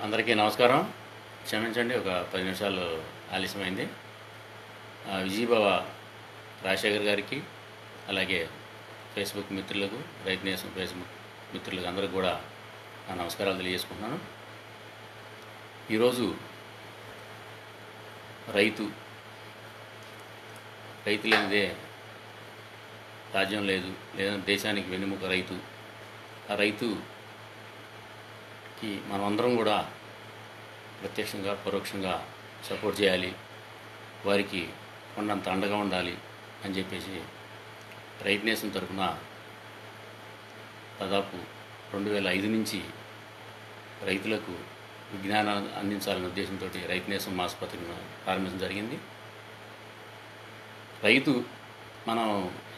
అందరికీ నమస్కారం. క్షమించండి, ఒక 10 నిమిషాలు ఆలస్యమైంది. విజయభావ రాజశేఖర్ గారికి, అలాగే ఫేస్బుక్ మిత్రులకు, రైతు నేస్తం ఫేస్బుక్ మిత్రులకు అందరికీ కూడా నా నమస్కారాలు తెలియజేసుకుంటున్నాను. ఈరోజు రైతు లేనిదే రాజ్యం లేదు, లేదా దేశానికి వెన్నెముక రైతు. ఆ రైతుకి మనమందరం కూడా ప్రత్యక్షంగా పరోక్షంగా సపోర్ట్ చేయాలి, వారికి కొండంత అండగా ఉండాలి అని చెప్పేసి రైతు నేస్తం తరఫున దాదాపు 2005 నుంచి రైతులకు విజ్ఞానాన్ని అందించాలనే ఉద్దేశంతో రైతు నేస్తం ఆసుపత్రిని ప్రారంభించడం జరిగింది. రైతు మనం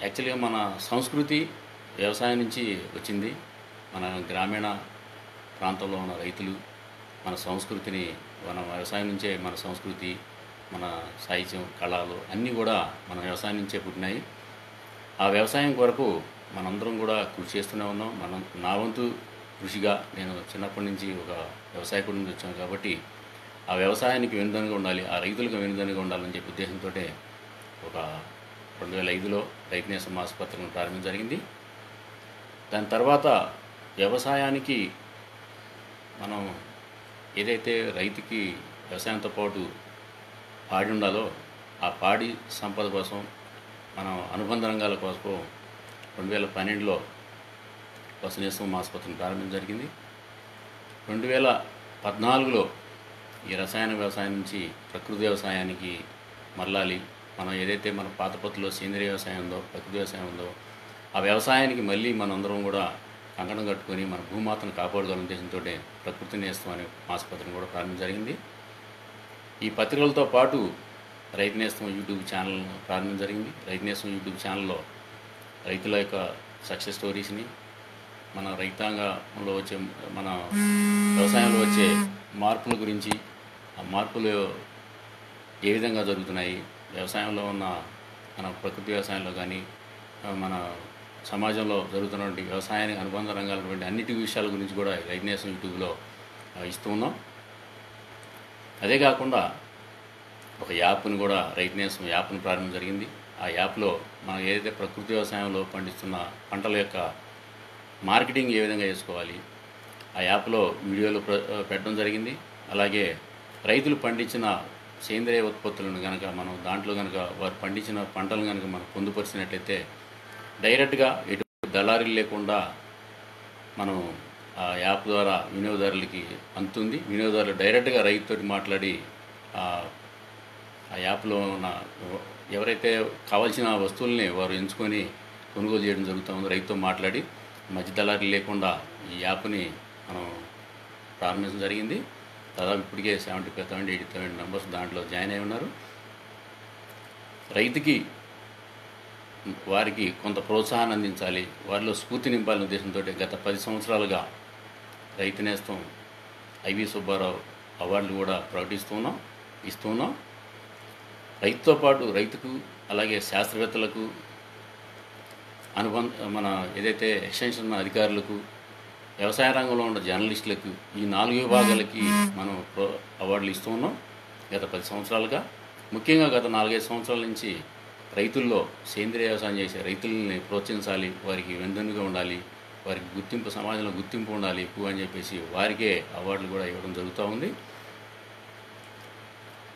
యాక్చువల్గా మన సంస్కృతి వ్యవసాయం నుంచి వచ్చింది. మన గ్రామీణ ప్రాంతంలో ఉన్న రైతులు మన సంస్కృతిని, మన వ్యవసాయం నుంచే మన సంస్కృతి, మన సాహిత్యం, కళలు అన్నీ కూడా మన వ్యవసాయం నుంచే పుట్టినాయి. ఆ వ్యవసాయం కొరకు మనందరం కూడా కృషి చేస్తూనే ఉన్నాం. నా వంతు కృషిగా నేను చిన్నప్పటి నుంచి ఒక వ్యవసాయకుడి నుంచి వచ్చాను కాబట్టి ఆ వ్యవసాయానికి వెనుదనుగా ఉండాలి, ఆ రైతులకు వెనుదనుగా ఉండాలని చెప్పి ఉద్దేశంతో ఒక 2005లో రైతు నేస్తం ఆసుపత్రిని ప్రారంభించడం జరిగింది. దాని తర్వాత వ్యవసాయానికి మనం ఏదైతే రైతుకి వ్యవసాయంతో పాటు పాడి ఉండాలో ఆ పాడి సంపద కోసం మనం అనుబంధ రంగాల కోసం 2012లో పశు నేస్తం ఆసుపత్రిని ప్రారంభించడం జరిగింది. 2014లో ఈ రసాయన వ్యవసాయం నుంచి ప్రకృతి వ్యవసాయానికి మరలాలి. మనం ఏదైతే మన పాత పద్ధతిలో సేంద్రీయ వ్యవసాయం ఉందో, ప్రకృతి వ్యవసాయం ఉందో, ఆ వ్యవసాయానికి మళ్ళీ మనందరం కూడా కంకణం కట్టుకొని మన భూమాతను కాపాడుకోవాలనే ఉద్దేశంతో ప్రకృతి నేస్తం అనే ఆసుపత్రిని కూడా ప్రారంభించడం జరిగింది. ఈ పత్రికలతో పాటు రైతు నేస్తం యూట్యూబ్ ఛానల్ ప్రారంభించడం జరిగింది. రైతు నేస్తం యూట్యూబ్ ఛానల్లో రైతుల యొక్క సక్సెస్ స్టోరీస్ని, మన రైతాంగంలో వచ్చే, మన వ్యవసాయంలో వచ్చే మార్పుల గురించి, ఆ మార్పులు ఏ విధంగా జరుగుతున్నాయి, వ్యవసాయంలో ఉన్న మన ప్రకృతి వ్యవసాయంలో కానీ మన సమాజంలో జరుగుతున్నటువంటి వ్యవసాయానికి అనుబంధ రంగాలటువంటి అన్నిటి విషయాల గురించి కూడా రైతు నేస్తం యూట్యూబ్లో ఇస్తూ ఉన్నాం. అదే కాకుండా ఒక యాప్ను కూడా రైతు నేస్తం యాప్ను ప్రారంభం జరిగింది. ఆ యాప్లో మనం ఏదైతే ప్రకృతి వ్యవసాయంలో పండిస్తున్న పంటల యొక్క మార్కెటింగ్ ఏ విధంగా చేసుకోవాలి, ఆ యాప్లో వీడియోలు పెట్టడం జరిగింది. అలాగే రైతులు పండించిన సేంద్రియ ఉత్పత్తులను కనుక మనం దాంట్లో కనుక వారు పండించిన పంటలను కనుక మనం పొందుపరిచినట్లయితే డైరెక్ట్గా ఎటువంటి దళారీలు లేకుండా మనం ఆ యాప్ ద్వారా వినియోగదారులకి అందుతుంది. వినియోగదారులు డైరెక్ట్గా రైతుతో మాట్లాడి ఆ యాప్లో ఉన్న ఎవరైతే కావాల్సిన వస్తువుల్ని వారు ఎంచుకొని కొనుగోలు చేయడం జరుగుతుంది. రైతుతో మాట్లాడి మధ్య దళారీలు లేకుండా ఈ యాప్ని మనం ప్రారంభించడం జరిగింది. దాదాపు ఇప్పటికే 70,000-80,000 మెంబర్స్ దాంట్లో జాయిన్ అయి ఉన్నారు. రైతుకి వారికి కొంత ప్రోత్సాహాన్ని అందించాలి, వారిలో స్ఫూర్తి నింపాలనే ఉద్దేశంతో గత 10 సంవత్సరాలుగా రైతు నేస్తం ఐవి సుబ్బారావు అవార్డులు కూడా ఇస్తున్నాం. రైతుతో పాటు రైతుకు, అలాగే శాస్త్రవేత్తలకు, మన ఏదైతే ఎక్స్టెన్షన్ అధికారులకు, వ్యవసాయ రంగంలో ఉన్న జర్నలిస్టులకు, ఈ 4 విభాగాలకి మనం అవార్డులు ఇస్తూ ఉన్నాం గత 10 సంవత్సరాలుగా. ముఖ్యంగా గత 4-5 సంవత్సరాల నుంచి రైతుల్లో సేంద్రియ వ్యవసాయం చేసే రైతులని ప్రోత్సహించాలి, వారికి వెన్నుదన్నుగా ఉండాలి, వారికి గుర్తింపు, సమాజంలో గుర్తింపు ఉండాలి ఎక్కువ అని చెప్పేసి వారికే అవార్డులు కూడా ఇవ్వడం జరుగుతూ ఉంది.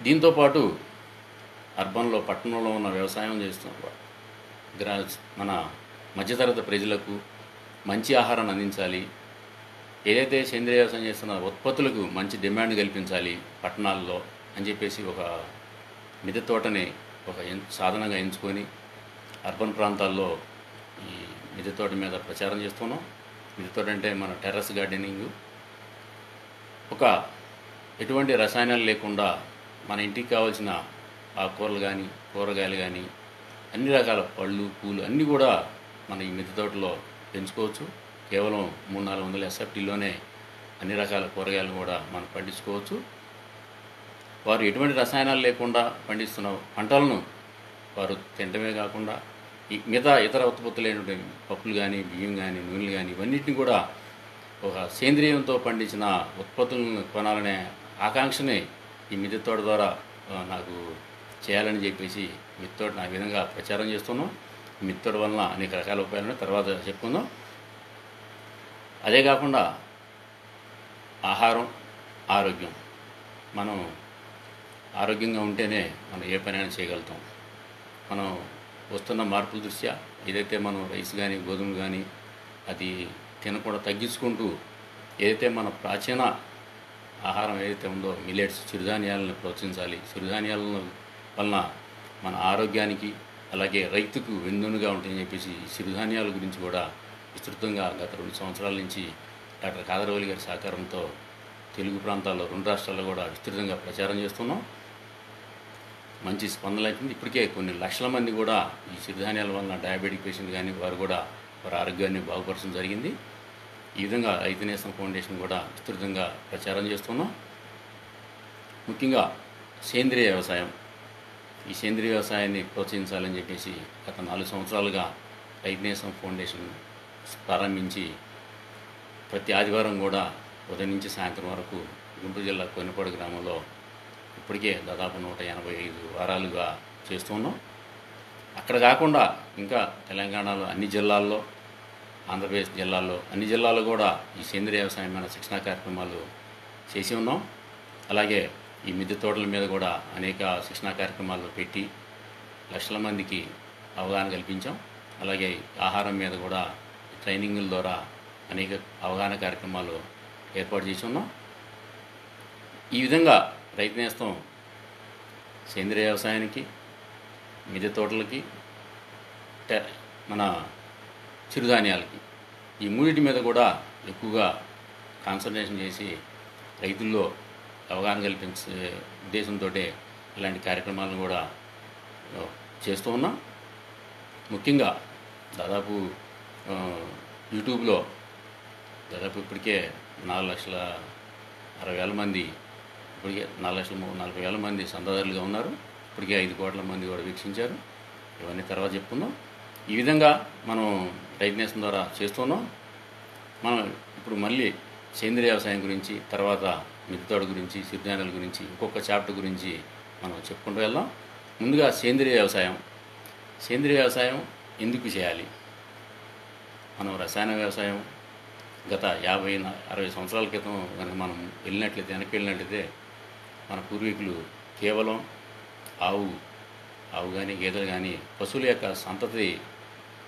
దీంతోపాటు అర్బన్లో, పట్టణంలో ఉన్న వ్యవసాయం చేస్తున్న మన మధ్యతరగతి ప్రజలకు మంచి ఆహారాన్ని అందించాలి, ఏదైతే సేంద్రియ వ్యవసాయం చేస్తున్న ఉత్పత్తులకు మంచి డిమాండ్ కల్పించాలి పట్టణాల్లో అని చెప్పేసి ఒక మిద్దె తోటని ఒక సాధనంగా ఎంచుకొని అర్బన్ ప్రాంతాల్లో ఈ మిద్దె తోట మీద ప్రచారం చేస్తున్నాం. మిద్దె తోట అంటే మన టెర్రస్ గార్డెనింగ్, ఒక ఎటువంటి రసాయనాలు లేకుండా మన ఇంటికి కావాల్సిన ఆకుకూరలు కానీ, కూరగాయలు కానీ, అన్ని రకాల పళ్ళు, పూలు అన్నీ కూడా మన ఈ మిద్దె తోటలో పెంచుకోవచ్చు. కేవలం 300-400 SFTలోనే అన్ని రకాల కూరగాయలను కూడా మనం పండించుకోవచ్చు. వారు ఎటువంటి రసాయనాలు లేకుండా పండిస్తున్న పంటలను వారు తినడమే కాకుండా ఈ మిగతా ఇతర ఉత్పత్తులైనటువంటి పప్పులు కానీ, బియ్యం కానీ, నూనెలు కానీ ఇవన్నిటిని కూడా ఒక సేంద్రియంతో పండించిన ఉత్పత్తులను కొనాలనే ఆకాంక్షని ఈ మిద్దె తోట ద్వారా నాకు చేయాలని చెప్పేసి మిద్దె తోట ఆ విధంగా ప్రచారం చేస్తున్నాం. మిద్దె తోట వలన అనేక రకాల ఉపయోగాలను తర్వాత చెప్పుకుందాం. అదే కాకుండా ఆహారం, ఆరోగ్యం. మనం ఆరోగ్యంగా ఉంటేనే మనం ఏ పనైనా చేయగలుగుతాం. మనం వస్తున్న మార్పుల దృష్ట్యా ఏదైతే మనం రైస్ కానీ గోధుమలు కానీ అది తినకుండా తగ్గించుకుంటూ ఏదైతే మన ప్రాచీన ఆహారం ఏదైతే ఉందో మిల్లెట్స్, చిరుధాన్యాలను ప్రోత్సహించాలి. చిరుధాన్యాల వలన మన ఆరోగ్యానికి అలాగే రైతుకు వెన్నుగా ఉంటాయని చెప్పేసి ఈ చిరుధాన్యాల గురించి కూడా విస్తృతంగా గత 2 సంవత్సరాల నుంచి డాక్టర్ కాదరవల్లి గారి సహకారంతో తెలుగు ప్రాంతాల్లో 2 రాష్ట్రాల్లో కూడా విస్తృతంగా ప్రచారం చేస్తున్నాం. మంచి స్పందన అవుతుంది. ఇప్పటికే కొన్ని లక్షల మంది కూడా ఈ చిరుధాన్యాల వలన డయాబెటిక్ పేషెంట్ కానీ వారు కూడా వారి ఆరోగ్యాన్ని బాగుపరచడం జరిగింది. ఈ విధంగా రైతు నేస్తం ఫౌండేషన్ కూడా విస్తృతంగా ప్రచారం చేస్తున్నాం. ముఖ్యంగా సేంద్రియ వ్యవసాయం. ఈ సేంద్రియ వ్యవసాయాన్ని ప్రోత్సహించాలని చెప్పేసి గత 4 సంవత్సరాలుగా రైతు నేస్తం ఫౌండేషన్ ప్రారంభించి ప్రతి ఆదివారం కూడా ఉదయం నుంచి సాయంత్రం వరకు గుంటూరు జిల్లా కొన్నిపాడు గ్రామంలో ఇప్పటికే దాదాపు 185 వారాలుగా చేస్తున్నాం. అక్కడ కాకుండా ఇంకా తెలంగాణలో అన్ని జిల్లాల్లో, ఆంధ్రప్రదేశ్ జిల్లాల్లో అన్ని జిల్లాల్లో కూడా ఈ సేంద్రియ వ్యవసాయమైన శిక్షణా కార్యక్రమాలు చేసి ఉన్నాం. అలాగే ఈ మిద్దె తోటల మీద కూడా అనేక శిక్షణా కార్యక్రమాలు పెట్టి లక్షల మందికి అవగాహన కల్పించాం. అలాగే ఆహారం మీద కూడా ట్రైనింగుల ద్వారా అనేక అవగాహన కార్యక్రమాలు ఏర్పాటు చేసి ఉన్నాం. ఈ విధంగా రైతు నేస్తం సేంద్రియ వ్యవసాయానికి, మిద్దె తోటలకి, మన చిరుధాన్యాలకి ఈ మూడింటి మీద కూడా ఎక్కువగా కాన్సన్ట్రేషన్ చేసి రైతుల్లో అవగాహన కల్పించే ఉద్దేశంతో ఇలాంటి కార్యక్రమాలను కూడా చేస్తూ ఉన్నాం. ముఖ్యంగా దాదాపు యూట్యూబ్లో దాదాపు ఇప్పటికే 4,60,000 మంది, ఇప్పటికే 4,40,000 మంది చందాదారులుగా ఉన్నారు. ఇప్పటికే 5 కోట్ల మంది కూడా వీక్షించారు. ఇవన్నీ తర్వాత చెప్పుకుందాం. ఈ విధంగా మనం రైతు నేస్తం ద్వారా చేస్తున్నాం. మనం ఇప్పుడు మళ్ళీ సేంద్రియ వ్యవసాయం గురించి, తర్వాత మిద్దె తోట గురించి, సిరిధాన్యాల గురించి ఇంకొక చాప్టర్ గురించి మనం చెప్పుకుంటూ వెళ్దాం. ముందుగా సేంద్రియ వ్యవసాయం. సేంద్రియ వ్యవసాయం ఎందుకు చేయాలి? మనం రసాయన వ్యవసాయం గత 50-60 సంవత్సరాల క్రితం కనుక మనం వెనక్కి వెళ్ళినట్లయితే మన పూర్వీకులు కేవలం ఆవు కానీ గేదెలు కానీ పశువుల యొక్క సంతతి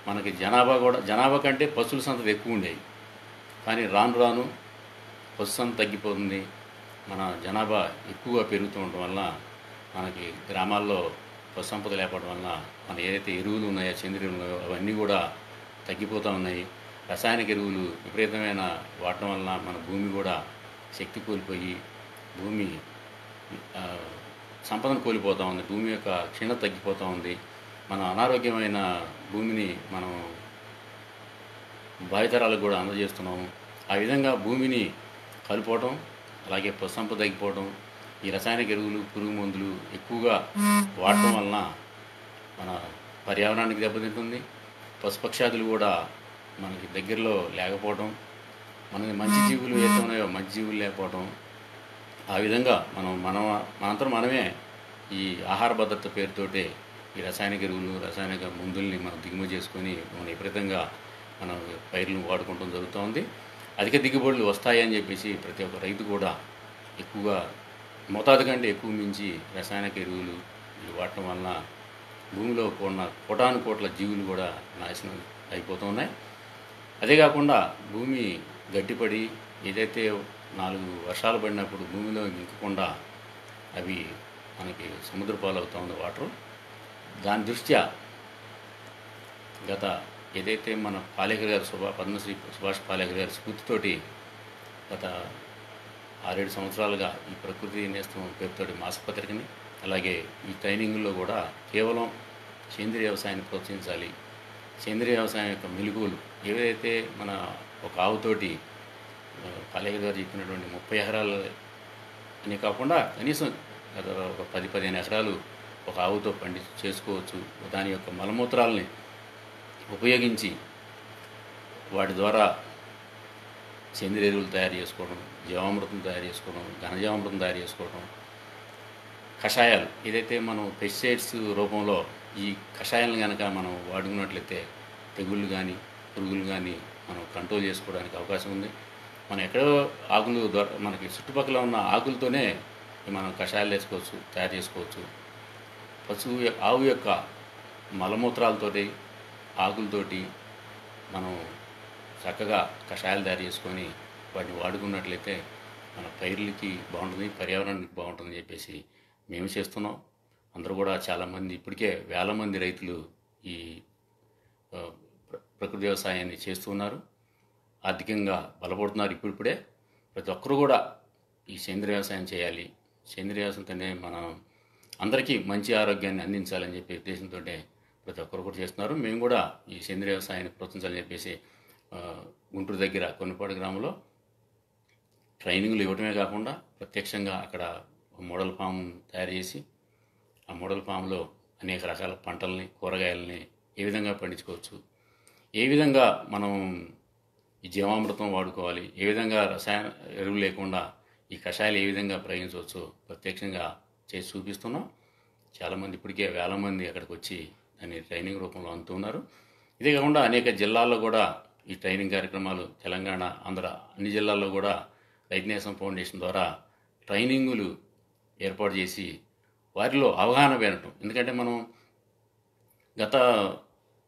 మనకి జనాభా కంటే పశువుల సంతతి ఎక్కువ ఉండేవి. కానీ రాను రాను పశు సంతతి తగ్గిపోతుంది. మన జనాభా ఎక్కువగా పెరుగుతూ ఉండటం వల్ల మనకి గ్రామాల్లో పశు సంపద లేకపోవడం వల్ల మన ఏదైతే ఎరువులు ఉన్నాయో, సేంద్రియ ఉన్నాయో అవన్నీ కూడా తగ్గిపోతూ ఉన్నాయి. రసాయనిక ఎరువులు విపరీతమైన వాడటం వలన మన భూమి కూడా శక్తి కోల్పోయి భూమి సంపదను కోల్పోతూ ఉంది. భూమి యొక్క క్షీణత తగ్గిపోతూ ఉంది. మన అనారోగ్యమైన భూమిని మనం భావితరాలకు కూడా అందజేస్తున్నాము. ఆ విధంగా భూమిని కలిపోవటం, అలాగే పశు సంపద తగ్గిపోవడం, ఈ రసాయనిక ఎరువులు, పురుగు మందులు ఎక్కువగా వాడటం వలన మన పర్యావరణానికి దెబ్బతింటుంది. పశుపక్షాదులు కూడా మనకి దగ్గరలో లేకపోవడం, మనకి మంచి జీవులు ఏదైతే ఉన్నాయో మంచి జీవులు లేకపోవడం, ఆ విధంగా మనంతా మనమే ఈ ఆహార భద్రత పేరుతోటే ఈ రసాయనిక ఎరువులు, రసాయనిక మందుల్ని మనం దిగుమతి చేసుకొని మనం విపరీతంగా మన పైర్లను వాడుకోవడం జరుగుతూ ఉంది. అధిక దిగుబడులు వస్తాయని చెప్పేసి ప్రతి ఒక్క రైతు కూడా ఎక్కువగా మోతాదు కంటే ఎక్కువ మించి రసాయనిక ఎరువులు వాడటం వలన భూమిలో ఉన్న కోటానుకోట్ల జీవులు కూడా నాశనం అయిపోతూ ఉన్నాయి. అదే కాకుండా భూమి గట్టిపడి ఏదైతే 4 వర్షాలు పడినప్పుడు భూమిలో ఇంకకుండా అవి మనకి సముద్ర పాలవుతూ ఉంది వాటర్. దాని దృష్ట్యా గత ఏదైతే మన పాలేకర్ గారు పద్మశ్రీ సుభాష్ పాలేకర్ గారి స్ఫూర్తితోటి గత 6-7 సంవత్సరాలుగా ఈ ప్రకృతి నేస్తం పేరుతోటి మాసపత్రికని, అలాగే ఈ ట్రైనింగుల్లో కూడా కేవలం సేంద్రియ వ్యవసాయాన్ని ప్రోత్సహించాలి. సేంద్రియ వ్యవసాయం యొక్క మెలుగులు ఏవైతే మన ఒక ఆవుతోటి పాలేకర్ గారు చెప్పినటువంటి 30 ఎకరాలు అని కాకుండా కనీసం గత ఒక 10-15 ఎకరాలు ఒక ఆవుతో చేసుకోవచ్చు. దాని యొక్క మలమూత్రాలని ఉపయోగించి వాటి ద్వారా సేంద్రియ ఎరువులు తయారు చేసుకోవడం, జీవామృతం తయారు చేసుకోవడం, ఘనజీవామృతం తయారు చేసుకోవడం, కషాయాలు ఏదైతే మనం పెస్టిసైడ్స్ రూపంలో ఈ కషాయాలను కనుక మనం వాడుకున్నట్లయితే తెగుళ్ళు కానీ పురుగులు కానీ మనం కంట్రోల్ చేసుకోవడానికి అవకాశం ఉంది. మనం ఎక్కడో ఆకులు మనకి చుట్టుపక్కల ఉన్న ఆకులతోనే మనం కషాయాలు వేసుకోవచ్చు, తయారు చేసుకోవచ్చు. ఆవు యొక్క మలమూత్రాలతోటి ఆకులతోటి మనం చక్కగా కషాయాలు తయారు చేసుకొని వాటిని వాడుకున్నట్లయితే మన పైర్లకి బాగుంటుంది, పర్యావరణానికి బాగుంటుందని చెప్పేసి మేము చేస్తున్నాం. అందరూ కూడా చాలామంది ఇప్పటికే వేల మంది రైతులు ఈ ప్రకృతి వ్యవసాయాన్ని చేస్తున్నారు, ఆర్థికంగా బలపడుతున్నారు. ఇప్పుడిప్పుడే ప్రతి ఒక్కరు కూడా ఈ సేంద్రియ వ్యవసాయం చేయాలి, సేంద్రియ వ్యవసాయంతోనే మనం అందరికీ మంచి ఆరోగ్యాన్ని అందించాలని చెప్పే ఉద్దేశంతో ప్రతి ఒక్కరు కూడా చేస్తున్నారు. మేము కూడా ఈ సేంద్రియ వ్యవసాయాన్ని ప్రోత్సహించాలని చెప్పేసి గుంటూరు దగ్గర కొన్నిపాడు గ్రామంలో ట్రైనింగ్లు ఇవ్వడమే కాకుండా ప్రత్యక్షంగా అక్కడ మోడల్ ఫామ్ తయారు చేసి ఆ మోడల్ ఫామ్లో అనేక రకాల పంటల్ని, కూరగాయలని ఏ విధంగా పండించుకోవచ్చు, ఏ విధంగా మనం ఈ జీవామృతం వాడుకోవాలి, ఏ విధంగా రసాయన ఎరువులు లేకుండా ఈ కషాయాలు ఏ విధంగా ప్రయోగించవచ్చు ప్రత్యక్షంగా చేసి చూపిస్తున్నాం. చాలామంది ఇప్పటికే వేల మంది అక్కడికి వచ్చి దాన్ని ట్రైనింగ్ రూపంలో అందుతున్నారు. ఇదే కాకుండా అనేక జిల్లాల్లో కూడా ఈ ట్రైనింగ్ కార్యక్రమాలు తెలంగాణ, ఆంధ్ర అన్ని జిల్లాల్లో కూడా రైతు నేస్తం ఫౌండేషన్ ద్వారా ట్రైనింగులు ఏర్పాటు చేసి వారిలో అవగాహన పెరగటం. ఎందుకంటే మనం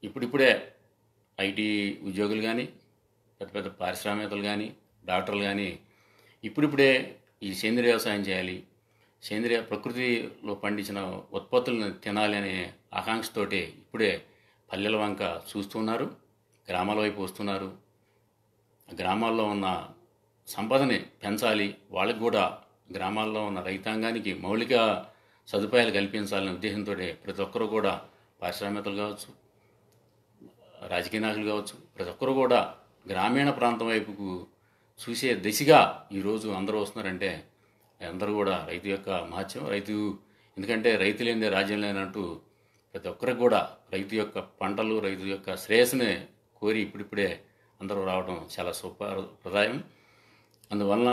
ఇప్పుడిప్పుడే ఐటీ ఉద్యోగులు కానీ, పెద్ద పెద్ద పారిశ్రామికలు కానీ, డాక్టర్లు కానీ ఇప్పుడిప్పుడే ఈ సేంద్రియ వ్యవసాయం చేయాలి, సేంద్రియ ప్రకృతిలో పండించిన ఉత్పత్తులను తినాలి అనే ఆకాంక్షతోటి ఇప్పుడే పల్లెల వంక చూస్తున్నారు, గ్రామాల వైపు వస్తున్నారు. గ్రామాల్లో ఉన్న సంపదని పెంచాలి, వాళ్ళకి కూడా గ్రామాల్లో ఉన్న రైతాంగానికి మౌలిక సదుపాయాలు కల్పించాలనే ఉద్దేశంతో ప్రతి ఒక్కరు కూడా పారిశ్రామికలు కావచ్చు, రాజకీయ నాయకులు కావచ్చు, ప్రతి ఒక్కరు కూడా గ్రామీణ ప్రాంతం వైపుకు చూసే దిశగా ఈరోజు అందరూ వస్తున్నారంటే అందరూ కూడా రైతు యొక్క మహత్యం. ఎందుకంటే రైతు లేనిదే రాజ్యం లేనట్టు ప్రతి ఒక్కరికి కూడా రైతు యొక్క పంటలు, రైతు యొక్క శ్రేయస్సుని కోరి ఇప్పుడిప్పుడే అందరూ రావడం చాలా ప్రదాయం. అందువలన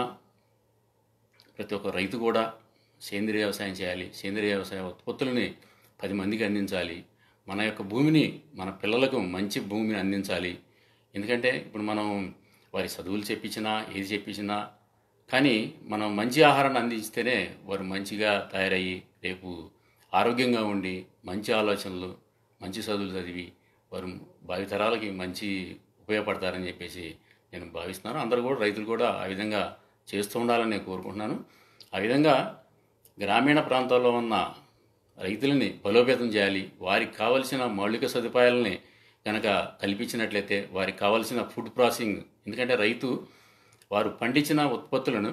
ప్రతి ఒక్క రైతు కూడా సేంద్రియ వ్యవసాయం చేయాలి, సేంద్రియ వ్యవసాయ ఉత్పత్తులని 10 మందికి అందించాలి, మన యొక్క భూమిని మన పిల్లలకు మంచి భూమిని అందించాలి. ఎందుకంటే ఇప్పుడు మనం వారి చదువులు చెప్పించినా ఏది చెప్పించినా కానీ మనం మంచి ఆహారాన్ని అందిస్తేనే వారు మంచిగా తయారయ్యి రేపు ఆరోగ్యంగా ఉండి మంచి ఆలోచనలు, మంచి చదువులు చదివి వారు భావితరాలకి మంచి ఉపయోగపడతారని చెప్పేసి నేను భావిస్తున్నాను. అందరూ కూడా రైతులు కూడా ఆ విధంగా చేస్తూ ఉండాలని నేను కోరుకుంటున్నాను. ఆ విధంగా గ్రామీణ ప్రాంతాల్లో ఉన్న రైతులని బలోపేతం చేయాలి. వారికి కావలసిన మౌలిక సదుపాయాలని కనుక కల్పించినట్లయితే వారికి కావలసిన ఫుడ్ ప్రాసెసింగ్, ఎందుకంటే రైతు వారు పండించిన ఉత్పత్తులను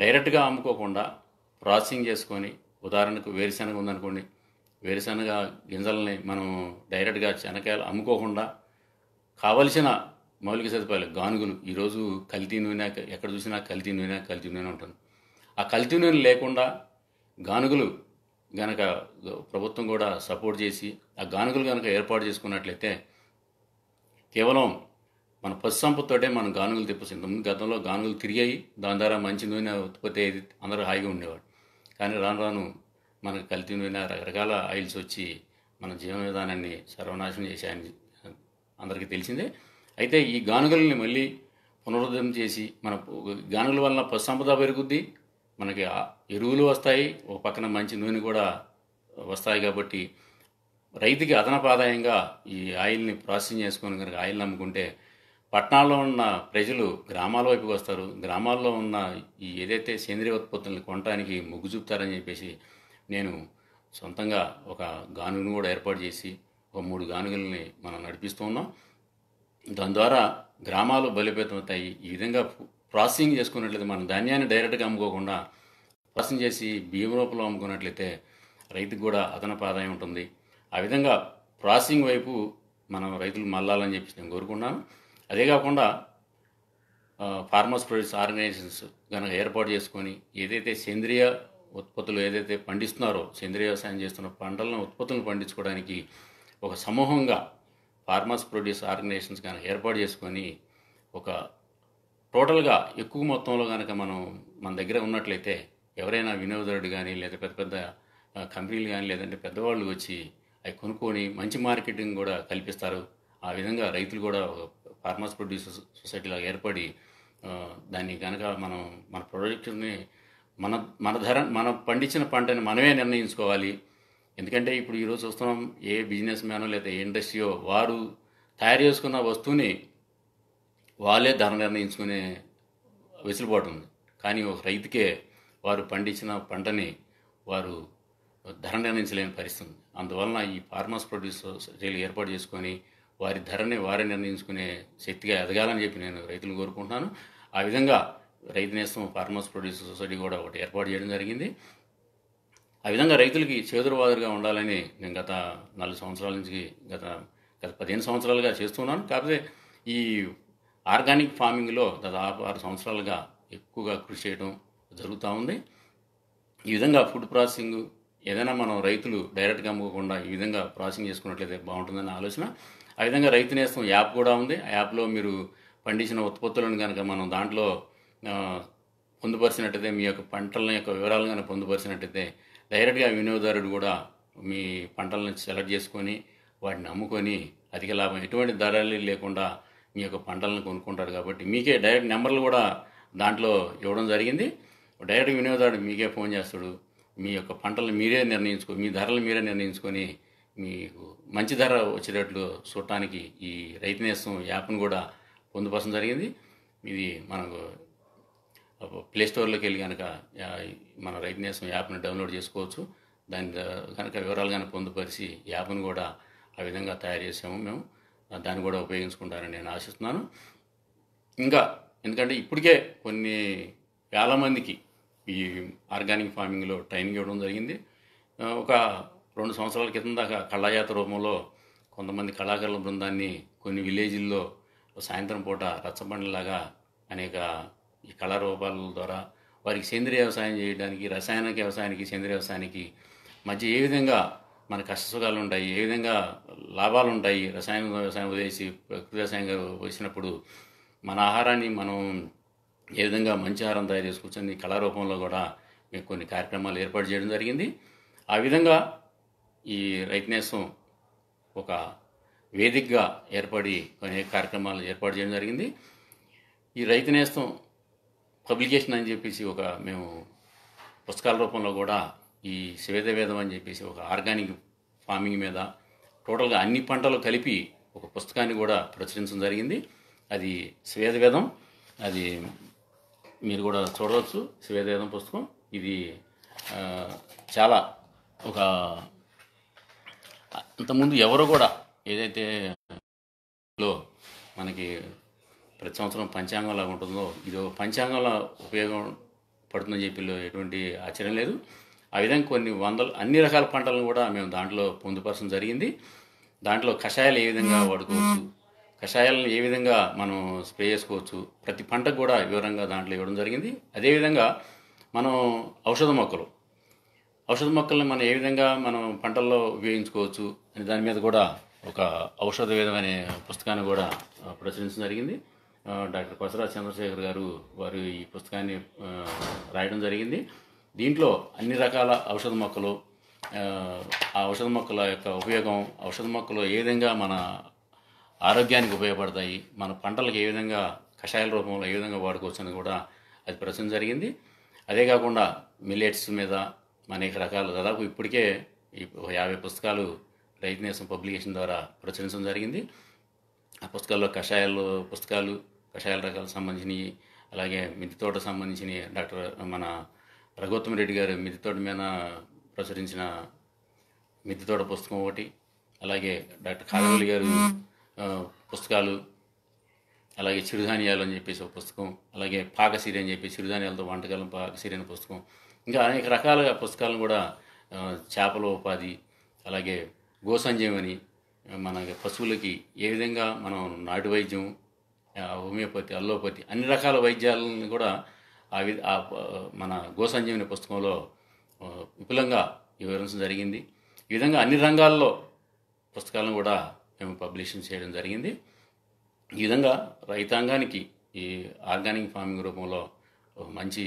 డైరెక్ట్గా అమ్ముకోకుండా ప్రాసెసింగ్ చేసుకొని, ఉదాహరణకు వేరుశనగ ఉందనుకోండి, వేరుశనగ గింజలని మనం డైరెక్ట్గా శనగకాయలు అమ్ముకోకుండా కావలసిన మౌలిక సదుపాయాలు, గానుగులు, ఈరోజు కల్తీ నూనె ఎక్కడ చూసినా కల్తీ నూనె ఉంటుంది. ఆ కల్తీ నూనె లేకుండా గానుగులు గనక ప్రభుత్వం కూడా సపోర్ట్ చేసి ఆ గానుగులు కనుక ఏర్పాటు చేసుకున్నట్లయితే కేవలం మన పశు సంపదతోటే మనం గానుగులు తెప్పిస్తాం. గతంలో గానుగులు తిరిగాయి, దాని ద్వారా మంచి నూనె ఉత్పత్తి అయ్యేది, అందరూ హాయిగా ఉండేవాడు. కానీ రాను రాను మనకు కల్తీ నూనె, రకరకాల ఆయిల్స్ వచ్చి మన జీవన విధానాన్ని సర్వనాశనం చేశాయని అందరికీ తెలిసిందే. అయితే ఈ గానుగులని మళ్ళీ పునరుద్ధరణ చేసి మన గానుగుల వలన పశు సంపద పెరుగుద్ది, మనకి ఎరువులు వస్తాయి, ఒక పక్కన మంచి నూనె కూడా వస్తాయి. కాబట్టి రైతుకి అదనపు ఆదాయంగా ఈ ఆయిల్ని ప్రాసెసింగ్ చేసుకొని కనుక ఆయిల్ని అమ్ముకుంటే పట్టణాల్లో ఉన్న ప్రజలు గ్రామాల వైపుకి వస్తారు, గ్రామాల్లో ఉన్న ఈ ఏదైతే సేంద్రియ ఉత్పత్తులను కొనడానికి మొగ్గు చూపుతారని చెప్పేసి నేను సొంతంగా ఒక గానుగును కూడా ఏర్పాటు చేసి ఒక 3 గానుగుల్ని మనం నడిపిస్తూ ఉన్నాం. దాని ద్వారా గ్రామాలు బలోపేతం అవుతాయి. ఈ విధంగా ప్రాసెసింగ్ చేసుకున్నట్లయితే మనం ధాన్యాన్ని డైరెక్ట్గా అమ్ముకోకుండా ప్రాసెసింగ్ చేసి బియ్యం రూపంలో అమ్ముకున్నట్లయితే రైతుకు కూడా అదనపు ఆదాయం ఉంటుంది. ఆ విధంగా ప్రాసెసింగ్ వైపు మనం రైతులు మళ్ళాలని చెప్పి నేను కోరుకున్నాను. అదే కాకుండా ఫార్మర్స్ ప్రొడ్యూస్ ఆర్గనైజేషన్స్ కనుక ఏర్పాటు చేసుకొని ఏదైతే సేంద్రియ ఉత్పత్తులు ఏదైతే పండిస్తున్నారో, సేంద్రియ వ్యవసాయం చేస్తున్న పంటలను ఉత్పత్తులను పండించుకోవడానికి ఒక సమూహంగా ఫార్మర్స్ ప్రొడ్యూస్ ఆర్గనైజేషన్స్ కనుక ఏర్పాటు చేసుకొని ఒక టోటల్గా ఎక్కువ మొత్తంలో కనుక మన దగ్గర ఉన్నట్లయితే ఎవరైనా వినియోగదారుడు కానీ లేదా పెద్ద పెద్ద కంపెనీలు కానీ లేదంటే పెద్దవాళ్ళు వచ్చి అవి కొనుక్కొని మంచి మార్కెటింగ్ కూడా కల్పిస్తారు. ఆ విధంగా రైతులు కూడా ఫార్మర్స్ ప్రొడ్యూసర్స్ సొసైటీలాగా ఏర్పడి దాన్ని కనుక మన ప్రొడక్ట్ని మన మన ధర మనం పండించిన పంటని మనమే నిర్ణయించుకోవాలి. ఎందుకంటే ఇప్పుడు ఈరోజు చూస్తున్నాం, ఏ బిజినెస్ మ్యానో లేదా ఏ ఇండస్ట్రీయో వారు తయారు చేసుకున్న వస్తువుని వాళ్ళే ధర నిర్ణయించుకునే వెసులుబాటు ఉంది. కానీ ఒక రైతుకే వారు పండించిన పంటని వారు ధర నిర్ణయించలేని పరిస్థితి ఉంది. అందువలన ఈ ఫార్మర్స్ ప్రొడ్యూసర్ సొసైటీలు ఏర్పాటు చేసుకొని వారి ధరని వారే నిర్ణయించుకునే శక్తిగా ఎదగాలని చెప్పి నేను రైతులను కోరుకుంటున్నాను. ఆ విధంగా రైతు నేస్తం ఫార్మర్స్ ప్రొడ్యూసర్ సొసైటీ కూడా ఒకటి ఏర్పాటు చేయడం జరిగింది. ఆ విధంగా రైతులకి చేదురువాదురుగా ఉండాలని నేను గత 4 సంవత్సరాల నుంచి గత 15 సంవత్సరాలుగా చేస్తున్నాను. కాకపోతే ఈ ఆర్గానిక్ ఫార్మింగ్లో దాదాపు 6 సంవత్సరాలుగా ఎక్కువగా కృషి చేయడం జరుగుతూ ఉంది. ఈ విధంగా ఫుడ్ ప్రాసెసింగ్ ఏదైనా మనం రైతులు డైరెక్ట్గా అమ్ముకోకుండా ఈ విధంగా ప్రాసెసింగ్ చేసుకున్నట్లయితే బాగుంటుందని ఆలోచన. ఆ విధంగా రైతు నేస్తం యాప్ కూడా ఉంది. ఆ యాప్లో మీరు పండించిన ఉత్పత్తులను కనుక మనం దాంట్లో పొందుపరిచినట్టయితే, మీ యొక్క పంటల యొక్క వివరాలు కనుక పొందుపరిచినట్టయితే డైరెక్ట్గా వినియోగదారుడు కూడా మీ పంటలను సెలెక్ట్ చేసుకొని వాటిని అమ్ముకొని అధిక లాభం ఎటువంటి ధరలు లేకుండా మీ యొక్క పంటలను కొనుక్కుంటారు. కాబట్టి మీకే డైరెక్ట్ నెంబర్లు కూడా దాంట్లో ఇవ్వడం జరిగింది. డైరెక్ట్ వినియోగదారుడు మీకే ఫోన్ చేస్తాడు. మీ యొక్క పంటలను మీరే మీ ధరలు మీరే నిర్ణయించుకొని మీకు మంచి ధర వచ్చేటట్లు చూడటానికి ఈ రైతు నేస్తం యాప్ను కూడా పొందుపరచడం జరిగింది. ఇది మనకు ప్లే స్టోర్లోకి వెళ్ళి కనుక మన రైతు నేస్తం యాప్ని డౌన్లోడ్ చేసుకోవచ్చు. దాని కనుక వివరాలు కనుక పొందుపరిచి యాప్ను కూడా ఆ విధంగా తయారు చేసాము మేము. దాన్ని కూడా ఉపయోగించుకుంటారని నేను ఆశిస్తున్నాను. ఇంకా ఎందుకంటే ఇప్పటికే కొన్ని వేల మందికి ఈ ఆర్గానిక్ ఫార్మింగ్లో ట్రైనింగ్ ఇవ్వడం జరిగింది. ఒక 2 సంవత్సరాల క్రితం దాకా కళాయాత్ర రూపంలో కొంతమంది కళాకారుల బృందాన్ని కొన్ని విలేజ్ల్లో సాయంత్రం పూట రచ్చబండలాగా అనేక ఈ కళారూపాల ద్వారా వారికి సేంద్రియ వ్యవసాయం చేయడానికి, రసాయనిక వ్యవసాయానికి సేంద్రియ వ్యవసాయానికి మధ్య ఏ విధంగా మన కష్టసుఖాలు ఉంటాయి, ఏ విధంగా లాభాలు ఉంటాయి, రసాయన వ్యవసాయం వదిలేసి ప్రకృతి వ్యవసాయంగా వచ్చినప్పుడు మన ఆహారాన్ని మనం ఏ విధంగా మంచి ఆహారం తయారు చేసుకొచ్చింది కళారూపంలో కూడా మేము కొన్ని కార్యక్రమాలు ఏర్పాటు చేయడం జరిగింది. ఆ విధంగా ఈ రైతు నేస్తం ఒక వేదికగా ఏర్పడి కొన్ని కార్యక్రమాలు ఏర్పాటు చేయడం జరిగింది. ఈ రైతు నేస్తం పబ్లికేషన్ అని చెప్పేసి మేము పుస్తకాల రూపంలో కూడా ఈ శ్వేత వేదం అని చెప్పేసి ఒక ఆర్గానిక్ ఫార్మింగ్ మీద టోటల్గా అన్ని పంటలు కలిపి ఒక పుస్తకాన్ని కూడా ప్రచురించడం జరిగింది. అది శ్వేత వేదం. అది మీరు కూడా చూడవచ్చు. శ్వేత వేదం పుస్తకం ఇది చాలా ఇంతకుముందు ఎవరు కూడా ఏదైతే మనకి ప్రతి సంవత్సరం పంచాంగం లాగా ఉంటుందో ఇది పంచాంగంలో ఉపయోగం పడుతుందని చెప్పి ఎటువంటి ఆశ్చర్యం లేదు. ఆ విధంగా కొన్ని అన్ని రకాల పంటలను కూడా మేము దాంట్లో పొందుపరచడం జరిగింది. దాంట్లో కషాయాలు ఏ విధంగా వాడుకోవచ్చు, కషాయాలను ఏ విధంగా మనం స్ప్రే చేసుకోవచ్చు, ప్రతి పంటకు కూడా వివరంగా దాంట్లో ఇవ్వడం జరిగింది. అదేవిధంగా మనం ఔషధ మొక్కల్ని మనం ఏ విధంగా మనం పంటల్లో ఉపయోగించుకోవచ్చు అనే దాని మీద కూడా ఒక ఔషధ వేదం అనే పుస్తకాన్ని కూడా ప్రచురించడం జరిగింది. డాక్టర్ కొసరాజు చంద్రశేఖర్ గారు వారు ఈ పుస్తకాన్ని రాయడం జరిగింది. దీంట్లో అన్ని రకాల ఔషధ మొక్కలు, ఆ ఔషధ మొక్కల యొక్క ఉపయోగం, ఔషధ మొక్కలు ఏ విధంగా మన ఆరోగ్యానికి ఉపయోగపడతాయి, మన పంటలకు ఏ విధంగా కషాయాల రూపంలో ఏ విధంగా వాడుకోవచ్చు అని కూడా అది ప్రచురణ జరిగింది. అదే కాకుండా మిల్లెట్స్ మీద అనేక రకాలు దాదాపు ఇప్పటికే 50 పుస్తకాలు రైతు నేస్తం పబ్లికేషన్ ద్వారా ప్రచురించడం జరిగింది. ఆ పుస్తకాల్లో కషాయాల రకాలకు సంబంధించినవి, అలాగే మిద్దె తోటకు సంబంధించినవి డాక్టర్ మన రఘుత్తమ రెడ్డి గారు మిద్దె తోట మీద ప్రచురించిన మిద్దె తోట పుస్తకం ఒకటి, అలాగే డాక్టర్ కాదవల్లి గారు పుస్తకాలు, అలాగే చిరుధాన్యాలు అని చెప్పేసి ఒక పుస్తకం, అలాగే పాకసిరి అని చెప్పి చిరుధాన్యాలతో వంటకాలం పాకసిరి అనే పుస్తకం, ఇంకా అనేక రకాలుగా పుస్తకాలను కూడా చేపల ఉపాధి, అలాగే గోసంజీవని మన పశువులకి ఏ విధంగా మనం నాటు వైద్యం, హోమియోపతి, అల్లోపతి అన్ని రకాల వైద్యాలను కూడా మన గోసంజీవని పుస్తకంలో విపులంగా వివరించడం జరిగింది. ఈ విధంగా అన్ని రంగాల్లో పుస్తకాలను కూడా మేము పబ్లిషింగ్ చేయడం జరిగింది. ఈ విధంగా రైతాంగానికి ఈ ఆర్గానిక్ ఫార్మింగ్ రూపంలో ఒక మంచి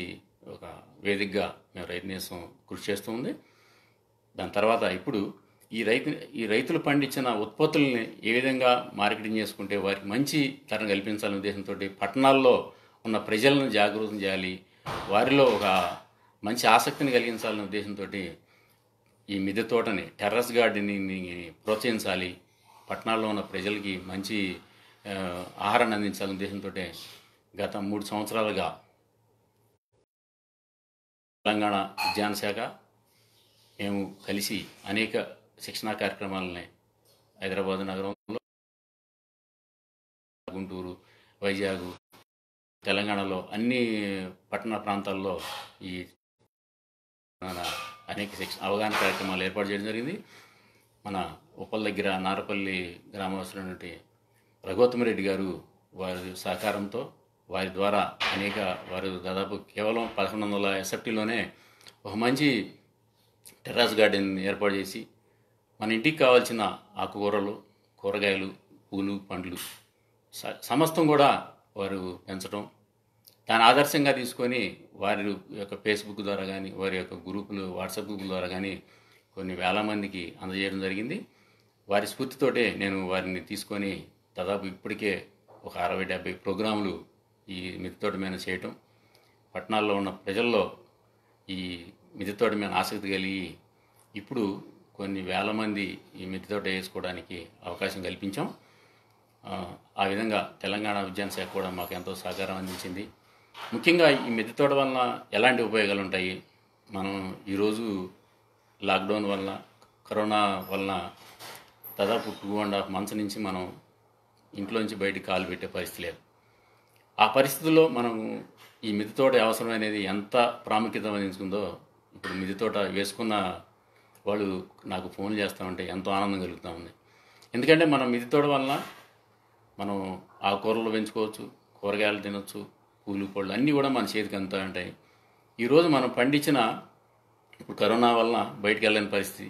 ఒక వేదికగా మేము రైతు నేస్తం కృషి చేస్తూ ఉంది. దాని తర్వాత ఇప్పుడు ఈ రైతులు పండించిన ఉత్పత్తుల్ని ఏ విధంగా మార్కెటింగ్ చేసుకుంటే వారికి మంచి ధర కల్పించాలనే ఉద్దేశంతో పట్టణాల్లో ఉన్న ప్రజలను జాగృతం చేయాలి, వారిలో ఒక మంచి ఆసక్తిని కలిగించాలనే ఉద్దేశంతో ఈ మిద్దె తోటని, టెర్రస్ గార్డెనింగ్ని ప్రోత్సహించాలి, పట్టణాల్లో ఉన్న ప్రజలకి మంచి ఆహారాన్ని అందించాలనే ఉద్దేశంతో గత 3 సంవత్సరాలుగా తెలంగాణ విజ్ఞాన శాఖ మేము కలిసి అనేక శిక్షణా కార్యక్రమాలని హైదరాబాద్ నగరంలో, గుంటూరు, వైజాగ్, తెలంగాణలో అన్ని పట్టణ ప్రాంతాల్లో ఈ అనేక అవగాహన కార్యక్రమాలు ఏర్పాటు చేయడం జరిగింది. మన ఉప్పల్ దగ్గర నారపల్లి గ్రామస్తులైనటువంటి రఘుత్తమరెడ్డి గారు వారి సహకారంతో వారి ద్వారా వారు దాదాపు కేవలం 1100 ఎస్ఎఫ్టీలోనే ఒక మంచి టెర్రస్ గార్డెన్ ఏర్పాటు చేసి మన ఇంటికి కావాల్సిన ఆకుకూరలు, కూరగాయలు, పూలు, పండ్లు సమస్తం కూడా వారు పెంచడం, దాని ఆదర్శంగా తీసుకొని వారి యొక్క ఫేస్బుక్ ద్వారా కానీ, వారి యొక్క గ్రూపులు, వాట్సాప్ గ్రూపుల ద్వారా కానీ కొన్ని వేల మందికి అందజేయడం జరిగింది. వారి స్ఫూర్తితోటే నేను వారిని తీసుకొని దాదాపు ఇప్పటికే ఒక 60-70 ప్రోగ్రాములు ఈ మిద్దె తోట మీద చేయటం, పట్టణాల్లో ఉన్న ప్రజల్లో ఈ మిద్దె తోట మీద ఆసక్తి కలిగి ఇప్పుడు కొన్ని వేల మంది ఈ మిద్దె తోట వేసుకోవడానికి అవకాశం కల్పించాం. ఆ విధంగా తెలంగాణ విజ్ఞాన శాఖ కూడా మాకు ఎంతో సహకారం అందించింది. ముఖ్యంగా ఈ మిద్దె తోట వలన ఎలాంటి ఉపయోగాలు ఉంటాయి? మనం ఈరోజు లాక్డౌన్ వల్ల, కరోనా వలన దాదాపు 2.5 months నుంచి మనం ఇంట్లోంచి బయటికి కాలు పెట్టే పరిస్థితి లేదు. ఆ పరిస్థితుల్లో మనం ఈ మిద్దె తోట అవసరం అనేది ఎంత ప్రాముఖ్యత వహించుకుందో ఇప్పుడు మిద్దె తోట వేసుకున్న వాళ్ళు నాకు ఫోన్ చేస్తూ ఉంటే ఎంతో ఆనందం కలుగుతూ ఉంది. ఎందుకంటే మనం మిద్దె తోట వలన మనం ఆకుకూరలు పెంచుకోవచ్చు, కూరగాయలు తినొచ్చు, పూలు పళ్ళు అన్నీ కూడా మన చేతికి అందుతూ ఉంటాయి. ఈరోజు మనం పండించిన, ఇప్పుడు కరోనా వలన బయటికి వెళ్ళని పరిస్థితి,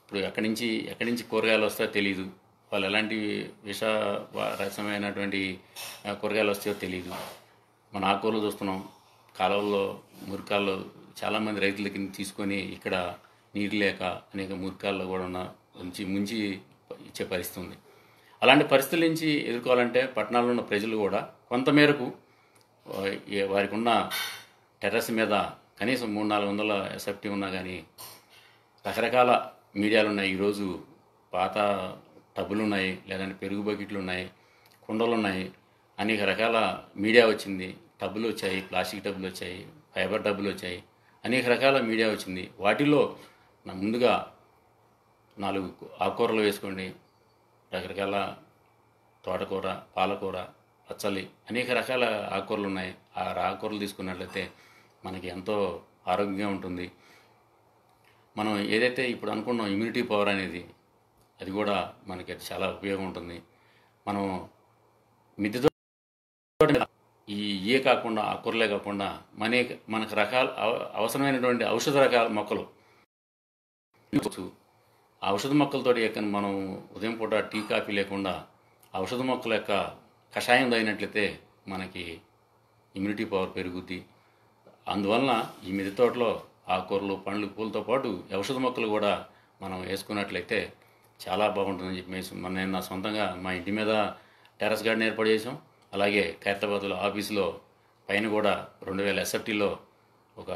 ఇప్పుడు ఎక్కడి నుంచి కూరగాయలు వస్తాయో తెలియదు, వాళ్ళు ఎలాంటి రసమైనటువంటి కూరగాయలు వస్తాయో తెలియదు. మన ఆకుకూరలు చూస్తున్నాం, కాలువల్లో, మురికాల్లో చాలామంది రైతుల కింద తీసుకొని ఇక్కడ నీరు లేక అనేక మురికాల్లో కూడా ముంచి ఇచ్చే పరిస్థితి ఉంది. అలాంటి పరిస్థితుల నుంచి ఎదుర్కోవాలంటే పట్టణాల్లో ఉన్న ప్రజలు కూడా కొంతమేరకు వారికి ఉన్న టెర్రస్ మీద కనీసం 300-400 ఎస్ఎఫ్టీ ఉన్నా కానీ రకరకాల మీడియాలు ఉన్నాయి. ఈరోజు పాత టబ్బులు ఉన్నాయి, లేదంటే పెరుగు బకెట్లు ఉన్నాయి, కుండలు ఉన్నాయి, అనేక రకాల మీడియా వచ్చింది. టబ్బులు వచ్చాయి, ప్లాస్టిక్ టబ్బులు వచ్చాయి, ఫైబర్ టబ్బులు వచ్చాయి, అనేక రకాల మీడియా వచ్చింది. వాటిల్లో ముందుగా 4 ఆకుకూరలు వేసుకోండి, రకరకాల తోటకూర, పాలకూర, పచ్చలి, అనేక రకాల ఆకుకూరలు ఉన్నాయి. ఆ ఆకుకూరలు తీసుకున్నట్లయితే మనకి ఎంతో ఆరోగ్యంగా ఉంటుంది. మనం ఏదైతే ఇప్పుడు అనుకున్నాం ఇమ్యూనిటీ పవర్ అనేది, అది కూడా మనకి చాలా ఉపయోగం ఉంటుంది. మనం మిద్దె తోట ఇవే కాకుండా, ఆకుకూరలే కాకుండా మనకు రకాల అవసరమైనటువంటి ఔషధ రకాల మొక్కలు, ఆ ఔషధ మొక్కలతోటి మనం ఉదయం పూట టీ కాఫీ లేకుండా ఔషధ మొక్కల యొక్క కషాయం తాగినట్లయితే మనకి ఇమ్యూనిటీ పవర్ పెరుగుద్ది. అందువలన ఈ మిద్దె తోటలో ఆకుకూరలు, పండ్లు, పూలతో పాటు ఔషధ మొక్కలు కూడా మనం వేసుకున్నట్లయితే చాలా బాగుంటుందని చెప్పేసి నేను నా సొంతంగా మా ఇంటి మీద టెర్రస్ గార్డెన్ ఏర్పాటు చేసాం. అలాగే ఖైరతాబాద్లో ఆఫీసులో పైన కూడా 2000 ఎస్ఎఫ్టీలో ఒక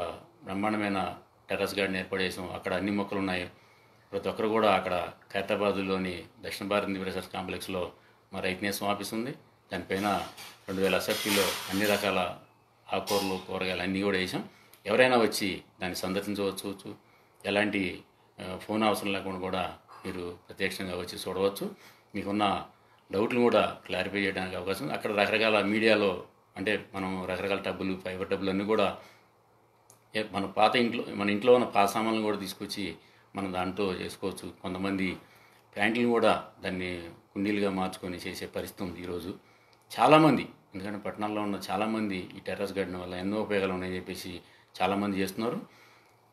బ్రహ్మాండమైన టెర్రస్ గార్డెన్ ఏర్పాటు చేసాం. అక్కడ అన్ని మొక్కలు ఉన్నాయి. ప్రతి ఒక్కరు కూడా అక్కడ ఖైరతాబాద్లోని దక్షిణ భారత్ రిసర్చ్ కాంప్లెక్స్లో మా రైతు నేస్తం ఆఫీస్ ఉంది. దానిపైన 2000 ఎస్ఎఫ్టీలో అన్ని రకాల ఆకుకూరలు, కూరగాయలు అన్నీ కూడా వేసాం. ఎవరైనా వచ్చి దాన్ని సందర్శించవచ్చు. ఎలాంటి ఫోన్ అవసరం లేకుండా కూడా మీరు ప్రత్యక్షంగా వచ్చి చూడవచ్చు. మీకున్న డౌట్లు కూడా క్లారిఫై చేయడానికి అవకాశం ఉంది. అక్కడ రకరకాల మీడియాలో, అంటే మనం రకరకాల టబ్బులు, ఫైబర్ టబ్బులు అన్నీ కూడా మన ఇంట్లో ఉన్న పాత సామాన్లు కూడా తీసుకొచ్చి మనం దాంట్లో చేసుకోవచ్చు. కొంతమంది ప్యాంట్లు కూడా దాన్ని కుండీలుగా మార్చుకొని చేసే పరిస్థితి ఉంది ఈరోజు. చాలామంది, ఎందుకంటే పట్టణాల్లో ఉన్న చాలామంది ఈ టెర్రస్ గార్డెన్ వల్ల ఎన్నో ఉపయోగాలు ఉన్నాయని చెప్పేసి చాలామంది చేస్తున్నారు.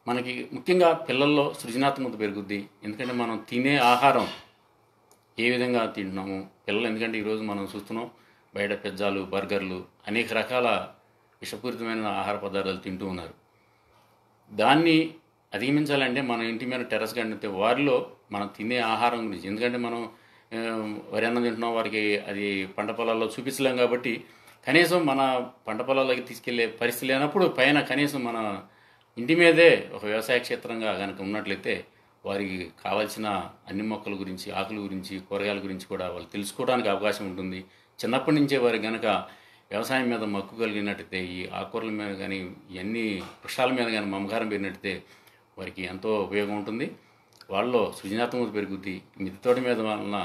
మనకి ముఖ్యంగా పిల్లల్లో సృజనాత్మకత పెరుగుద్ది. ఎందుకంటే మనం తినే ఆహారం ఏ విధంగా తింటున్నాము పిల్లలు, ఎందుకంటే ఈరోజు మనం చూస్తున్నాం బయట పిజ్జాలు, బర్గర్లు, అనేక రకాల విషపూరితమైన ఆహార పదార్థాలు తింటూ ఉన్నారు. దాన్ని అధిగమించాలంటే మన ఇంటి మీద టెర్రస్ గార్డెన్ అయితే వారిలో మనం తినే ఆహారం గురించి, ఎందుకంటే మనం వరి అన్నం తింటున్నాం, వారికి అది పంట పొలాల్లో చూపించలేం కాబట్టి కనీసం మన పంట పొలాల్లోకి తీసుకెళ్లే పరిస్థితి లేనప్పుడు పైన కనీసం మన ఇంటి మీదే ఒక వ్యవసాయ క్షేత్రంగా కనుక ఉన్నట్లయితే వారికి కావాల్సిన అన్ని మొక్కల గురించి, ఆకుల గురించి, కూరగాయల గురించి కూడా వాళ్ళు తెలుసుకోవడానికి అవకాశం ఉంటుంది. చిన్నప్పటి నుంచే వారికి కనుక వ్యవసాయం మీద మక్కువ కలిగినట్టయితే, ఈ ఆకుకూరల మీద కానీ ఇవన్నీ వృక్షాల మీద కానీ మమకారం పెరిగినట్టయితే వారికి ఎంతో ఉపయోగం ఉంటుంది. వాళ్ళలో సృజనాత్మకత పెరుగుద్ది. మిద్దె తోట మీద వలన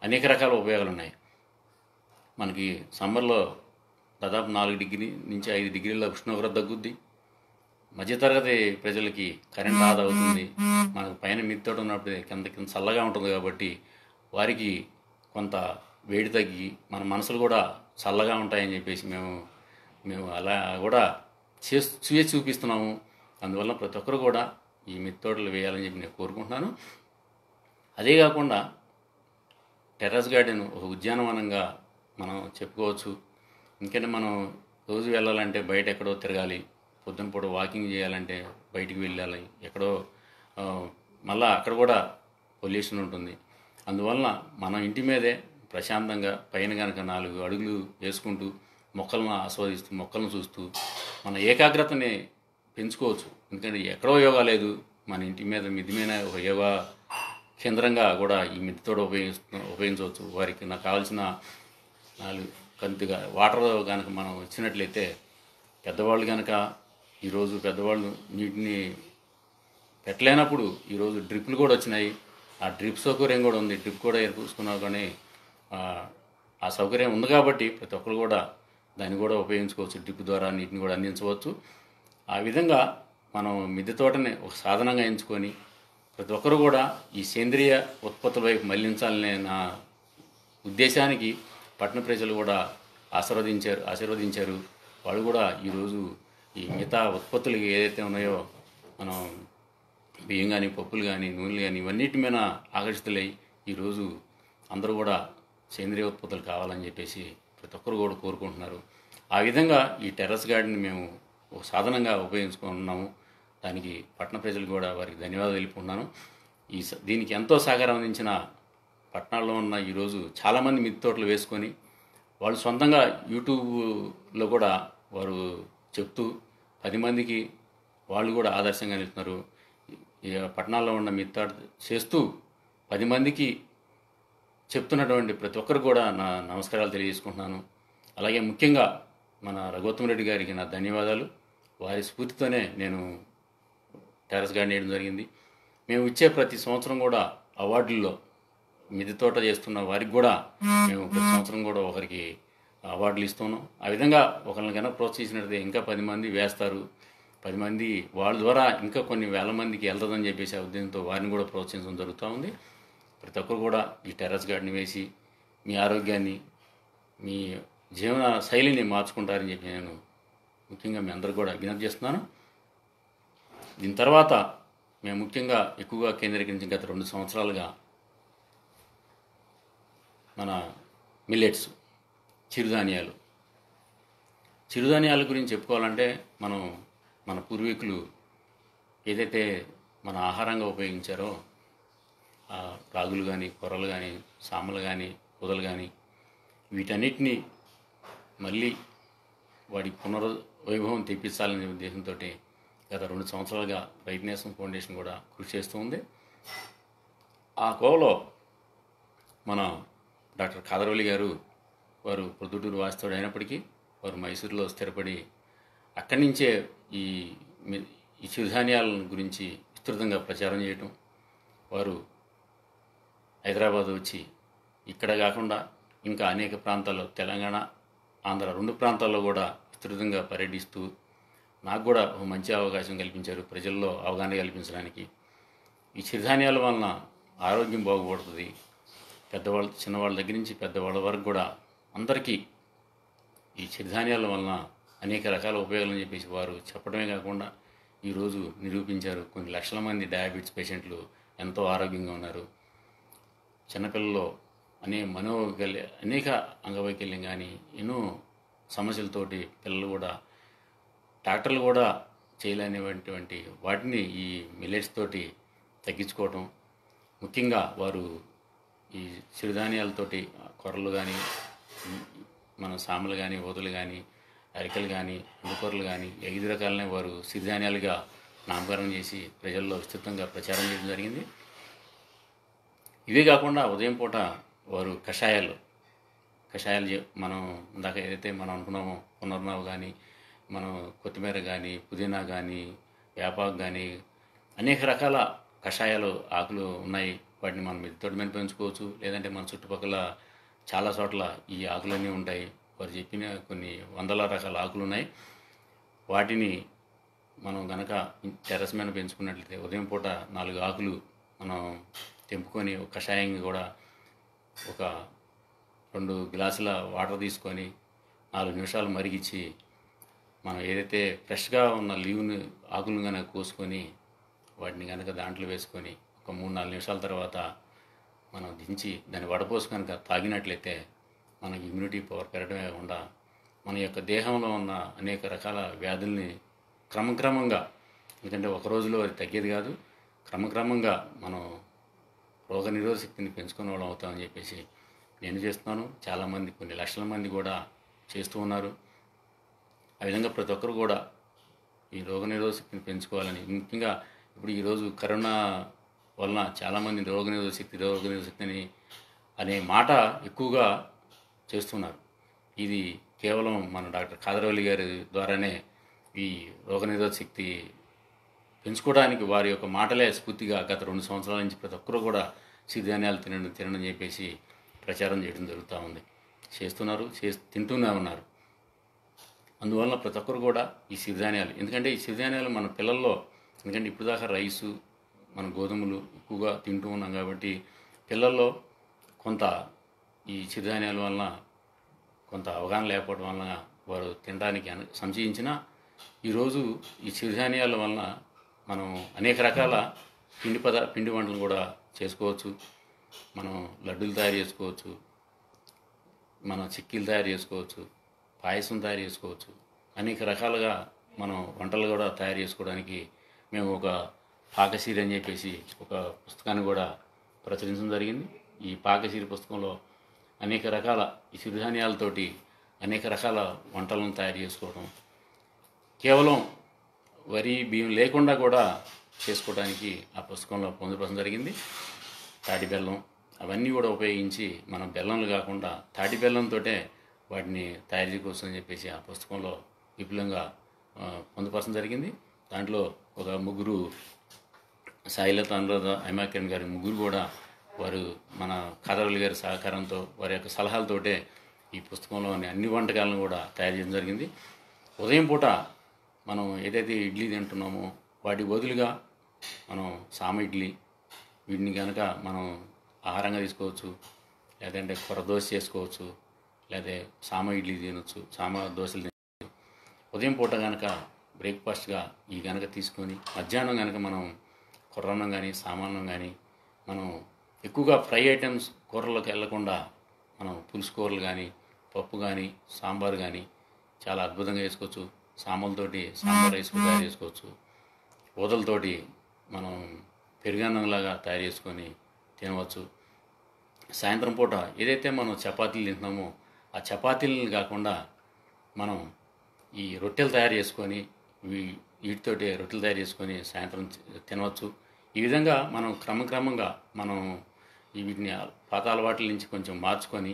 అనేక రకాల ఉపయోగాలు ఉన్నాయి. మనకి సమ్మర్లో దాదాపు 4 డిగ్రీ నుంచి 5 డిగ్రీల ఉష్ణోగ్రత తగ్గుద్ది. మధ్యతరగతి ప్రజలకి కరెంట్ ఆదా అవుతుంది. మనకు పైన మిద్దె తోట ఉన్నప్పుడు కింద కింద చల్లగా ఉంటుంది కాబట్టి వారికి కొంత వేడి తగ్గి మన మనసులు కూడా చల్లగా ఉంటాయని చెప్పేసి మేము అలా కూడా చేసి చూపిస్తున్నాము. అందువల్ల ప్రతి ఒక్కరు కూడా ఈ మిద్దె తోటలు వేయాలని చెప్పి నేను కోరుకుంటున్నాను. అదే కాకుండా టెర్రస్ గార్డెన్ ఒక ఉద్యానవనంగా మనం చెప్పుకోవచ్చు. ఎందుకంటే మనం రోజు వెళ్ళాలంటే బయట ఎక్కడో తిరగాలి, పొద్దున పూట వాకింగ్ చేయాలంటే బయటికి వెళ్ళాలి, ఎక్కడో మళ్ళీ అక్కడ కూడా పొల్యూషన్ ఉంటుంది. అందువలన మనం ఇంటి మీదే ప్రశాంతంగా పైన కనుక 4 అడుగులు వేసుకుంటూ మొక్కలను ఆస్వాదిస్తూ, మొక్కలను చూస్తూ మన ఏకాగ్రతని పెంచుకోవచ్చు. ఎందుకంటే ఎక్కడో యోగా లేదు, మన ఇంటి మీద మిద్ది మీద ఒక యోగా కేంద్రంగా కూడా ఈ మిద్దె తోట ఉపయోగించవచ్చు. వారికి నాకు కావాల్సిన 4 కంతిగా వాటర్ కనుక మనం ఇచ్చినట్లయితే, పెద్దవాళ్ళు కనుక ఈరోజు పెద్దవాళ్ళు నీటిని పెట్టలేనప్పుడు ఈరోజు డ్రిప్లు కూడా వచ్చినాయి. ఆ డ్రిప్ సౌకర్యం కూడా ఉంది. డ్రిప్ కూడా ఏర్పూసుకున్నా కానీ ఆ సౌకర్యం ఉంది కాబట్టి ప్రతి ఒక్కరు కూడా దాన్ని కూడా ఉపయోగించుకోవచ్చు. డ్రిప్ ద్వారా నీటిని కూడా అందించవచ్చు. ఆ విధంగా మనం మిద్దె తోటని ఒక సాధనంగా ఎంచుకొని ప్రతి ఒక్కరు కూడా ఈ సేంద్రియ ఉత్పత్తుల వైపు మళ్లించాలనే నా ఉద్దేశానికి పట్టణ ప్రజలు కూడా ఆశీర్వదించారు. వాళ్ళు కూడా ఈరోజు ఈ మిగతా ఉత్పత్తులు ఏదైతే ఉన్నాయో, మనం బియ్యం కానీ, పప్పులు కానీ, నూనెలు కానీ ఇవన్నిటి మీద ఆకర్షితులై ఈరోజు అందరూ కూడా సేంద్రియ ఉత్పత్తులు కావాలని చెప్పేసి ప్రతి ఒక్కరు కూడా కోరుకుంటున్నారు. ఆ విధంగా ఈ టెర్రస్ గార్డెన్ మేము ఒక సాధనంగా ఉపయోగించుకుంటున్నాము. దానికి పట్టణ ప్రజలు కూడా వారికి ధన్యవాదాలు తెలుపుకుంటున్నాను. దీనికి ఎంతో సహకారం అందించిన పట్టణాల్లో ఉన్న ఈరోజు చాలామంది మిద్దె తోటలు వేసుకొని వాళ్ళు సొంతంగా యూట్యూబ్లో కూడా వారు చెప్తూ 10 మందికి వాళ్ళు కూడా ఆదర్శంగా నిలుస్తున్నారు. పట్టణాల్లో ఉన్న మిద్దె తోట చేస్తూ 10 మందికి చెప్తున్నటువంటి ప్రతి ఒక్కరు కూడా నా నమస్కారాలు తెలియజేసుకుంటున్నాను. అలాగే ముఖ్యంగా మన రఘుత్తమ్ రెడ్డి గారికి నా ధన్యవాదాలు. వారి స్ఫూర్తితోనే నేను టెర్రస్ గార్డెన్ వేయడం జరిగింది. మేము ఇచ్చే ప్రతి సంవత్సరం కూడా అవార్డుల్లో మిద్దె తోట చేస్తున్న వారికి కూడా మేము ప్రతి సంవత్సరం కూడా ఒకరికి అవార్డులు ఇస్తున్నాం. ఆ విధంగా ఒకరిని కనుక ప్రోత్సహించినట్లయితే ఇంకా 10 మంది వేస్తారు. 10 మంది వాళ్ళ ద్వారా ఇంకా కొన్ని వేల మందికి వెళ్తుందని చెప్పేసి ఆ ఉద్దేశంతో వారిని కూడా ప్రోత్సహించడం జరుగుతూ ఉంది. ప్రతి ఒక్కరు కూడా ఈ టెర్రస్ గార్డెన్ వేసి మీ ఆరోగ్యాన్ని, మీ జీవన శైలిని మార్చుకుంటారని చెప్పి నేను ముఖ్యంగా మీ అందరూ కూడా విజ్ఞప్తి చేస్తున్నాను. దీని తర్వాత మేము ముఖ్యంగా ఎక్కువగా కేంద్రీకరించి గత 2 సంవత్సరాలుగా మన మిల్లెట్స్, చిరుధాన్యాల గురించి చెప్పుకోవాలంటే మన పూర్వీకులు ఏదైతే మన ఆహారంగా ఉపయోగించారో రాగులు కానీ, కొర్రలు కానీ, సామలు కానీ, కుదలు కానీ వీటన్నిటినీ మళ్ళీ వాడి పునర్వైభవం తెప్పించాలనే ఉద్దేశంతో గత 2 సంవత్సరాలుగా రైతు నేస్తం ఫౌండేషన్ కూడా కృషి చేస్తూ ఉంది. ఆ కోవలో మన డాక్టర్ ఖాదరవల్లి గారు, వారు ప్రొద్దుటూరు వాస్తవుడు అయినప్పటికీ వారు మైసూరులో స్థిరపడి అక్కడి నుంచే ఈ చిరుధాన్యాల గురించి విస్తృతంగా ప్రచారం చేయటం, వారు హైదరాబాద్ వచ్చి ఇక్కడ కాకుండా ఇంకా అనేక ప్రాంతాల్లో, తెలంగాణ, ఆంధ్ర 2 ప్రాంతాల్లో కూడా విస్తృతంగా పర్యటిస్తూ నాకు కూడా ఒక మంచి అవకాశం కల్పించారు ప్రజల్లో అవగాహన కల్పించడానికి. ఈ చిరుధాన్యాల వలన ఆరోగ్యం బాగుపడుతుంది. పెద్దవాళ్ళు, చిన్నవాళ్ళ దగ్గర నుంచి పెద్దవాళ్ళ వరకు కూడా అందరికీ ఈ చిరుధాన్యాల వలన అనేక రకాల ఉపయోగాలని చెప్పేసి వారు చెప్పడమే కాకుండా ఈరోజు నిరూపించారు. కొన్ని లక్షల మంది డయాబెటీస్ పేషెంట్లు ఎంతో ఆరోగ్యంగా ఉన్నారు. చిన్నపిల్లలు అనేక అంగవైకల్యం కానీ ఎన్నో సమస్యలతోటి పిల్లలు కూడా డాక్టర్లు కూడా చేయలేనిటువంటి వాటిని ఈ మిల్లెట్స్ తోటి తగ్గించుకోవటం, ముఖ్యంగా వారు ఈ సిరిధాన్యాలతోటి కొర్రలు కానీ, మన సామలు కానీ, ఊదలు కానీ, అరికలు కానీ, అండుకొర్రలు కానీ 5 రకాలనే వారు సిరిధాన్యాలుగా నామకరణం చేసి ప్రజల్లో విస్తృతంగా ప్రచారం చేయడం జరిగింది. ఇవే కాకుండా ఉదయం పూట వారు కషాయాలు మనం ఇందాక ఏదైతే మనం అనుకున్నామో పునర్నవ కానీ, మనం కొత్తిమీర కానీ, పుదీనా కానీ, వేపాకు కానీ అనేక రకాల కషాయాలు ఆకులు ఉన్నాయి. వాటిని మనం మిద్దె తోట మీద పెంచుకోవచ్చు, లేదంటే మన చుట్టుపక్కల చాలా చోట్ల ఈ ఆకులన్నీ ఉంటాయి. వారు చెప్పిన కొన్ని వందల రకాల ఆకులు ఉన్నాయి. వాటిని మనం గనక టెర్రస్ మీద పెంచుకున్నట్లయితే ఉదయం పూట 4 ఆకులు మనం తెంపుకొని ఒక కషాయం కూడా ఒక 2 గ్లాసుల వాటర్ తీసుకొని 4 నిమిషాలు మరిగించి మనం ఏదైతే ఫ్రెష్గా ఉన్న లీవ్ని ఆకులను కనుక కోసుకొని వాటిని కనుక దాంట్లో వేసుకొని ఒక 3-4 నిమిషాల తర్వాత మనం దించి దాన్ని వడపోసి కనుక తాగినట్లయితే మనకి ఇమ్యూనిటీ పవర్ పెరగడమే కాకుండా మన యొక్క దేహంలో ఉన్న అనేక రకాల వ్యాధుల్ని క్రమక్రమంగా, ఎందుకంటే ఒక రోజులో అది తగ్గేది కాదు, క్రమక్రమంగా మనం రోగనిరోధక శక్తిని పెంచుకునే వాళ్ళం అవుతామని చెప్పేసి నేను చేస్తున్నాను. చాలామంది, కొన్ని లక్షల మంది కూడా చేస్తూ ఉన్నారు. ఆ విధంగా ప్రతి ఒక్కరు కూడా ఈ రోగనిరోధక శక్తిని పెంచుకోవాలని, ముఖ్యంగా ఇప్పుడు ఈరోజు కరోనా వలన చాలామంది రోగనిరోధక శక్తి అనే మాట ఎక్కువగా చేస్తున్నారు. ఇది కేవలం మన డాక్టర్ ఖాదరవల్లి గారి ద్వారానే ఈ రోగనిరోధక శక్తి పెంచుకోవడానికి వారి యొక్క మాటలే స్ఫూర్తిగా గత 2 సంవత్సరాల నుంచి ప్రతి ఒక్కరూ కూడా సిరిధాన్యాలు తినడం చెప్పేసి ప్రచారం చేయడం జరుగుతూ ఉంది. తింటూనే ఉన్నారు. అందువల్ల ప్రతి ఒక్కరు కూడా ఈ సిరిధాన్యాలు, ఎందుకంటే ఈ సిరిధాన్యాలు మన పిల్లల్లో, ఎందుకంటే ఇప్పుడు దాకా రైసు, మన గోధుమలు ఎక్కువగా తింటూ ఉన్నాం కాబట్టి పిల్లల్లో కొంత ఈ సిరిధాన్యాల వలన కొంత అవగాహన లేకపోవడం వలన వారు తినడానికి సంశయించిన ఈరోజు ఈ సిరిధాన్యాల వలన మనం అనేక రకాల పిండి వంటలు కూడా చేసుకోవచ్చు. మనం లడ్డూలు తయారు చేసుకోవచ్చు, మనం చిక్కీలు తయారు చేసుకోవచ్చు, పాయసం తయారు చేసుకోవచ్చు. అనేక రకాలుగా మనం వంటలు కూడా తయారు చేసుకోవడానికి మేము ఒక పాకసిరి అని చెప్పేసి ఒక పుస్తకాన్ని కూడా ప్రచురించడం జరిగింది. ఈ పాకసిరి పుస్తకంలో అనేక రకాల ఈ సిరిధాన్యాలతోటి అనేక రకాల వంటలను తయారు చేసుకోవడం, కేవలం వరి బియ్యం లేకుండా కూడా చేసుకోవడానికి ఆ పుస్తకంలో పొందుపరచడం జరిగింది. తాటి బెల్లం అవన్నీ కూడా ఉపయోగించి మనం బెల్లంలు కాకుండా తాటి బెల్లంతో వాటిని తయారు చేసుకోవచ్చు అని చెప్పేసి ఆ పుస్తకంలో విపులంగా పొందుపరచడం జరిగింది. దాంట్లో ఒక 3 సాయిలత, అనురాధ, హైమాకిరణ్ గారి 3 కూడా వారు మన ఖాదరవల్లి గారి సహకారంతో వారి యొక్క సలహాలతోటే ఈ పుస్తకంలోని అన్ని వంటకాలను కూడా తయారు చేయడం జరిగింది. ఉదయం పూట మనం ఏదైతే ఇడ్లీ తింటున్నామో వాటి బదులుగా మనం సామ ఇడ్లీ, వీటిని కనుక మనం ఆహారంగా తీసుకోవచ్చు, లేదంటే కొర్ర దోశ చేసుకోవచ్చు, లేదా సామ ఇడ్లీ తినొచ్చు, సామ దోశలు తినచ్చు. ఉదయం పూట కనుక బ్రేక్ఫాస్ట్గా ఈ కనుక తీసుకొని మధ్యాహ్నం కనుక మనం కొర్రన్నం కానీ, సామాన్నం కానీ, మనం ఎక్కువగా ఫ్రై ఐటమ్స్ కూరలోకి వెళ్లకుండా మనం పులుసు కూరలు కానీ, పప్పు కానీ, సాంబార్ కానీ చాలా అద్భుతంగా చేసుకోవచ్చు. సామలతోటి సాంబార్ రైస్ తయారు చేసుకోవచ్చు. ఊదలతోటి మనం పెరుగన్నంలాగా తయారు చేసుకొని తినవచ్చు. సాయంత్రం పూట ఏదైతే మనం చపాతీలు తింటున్నామో ఆ చపాతీలను కాకుండా మనం ఈ రొట్టెలు తయారు చేసుకొని వీటితోటి రొట్టెలు తయారు చేసుకొని సాయంత్రం తినవచ్చు. ఈ విధంగా మనం క్రమక్రమంగా మనం వీటిని పాత అలవాట్ల నుంచి కొంచెం మార్చుకొని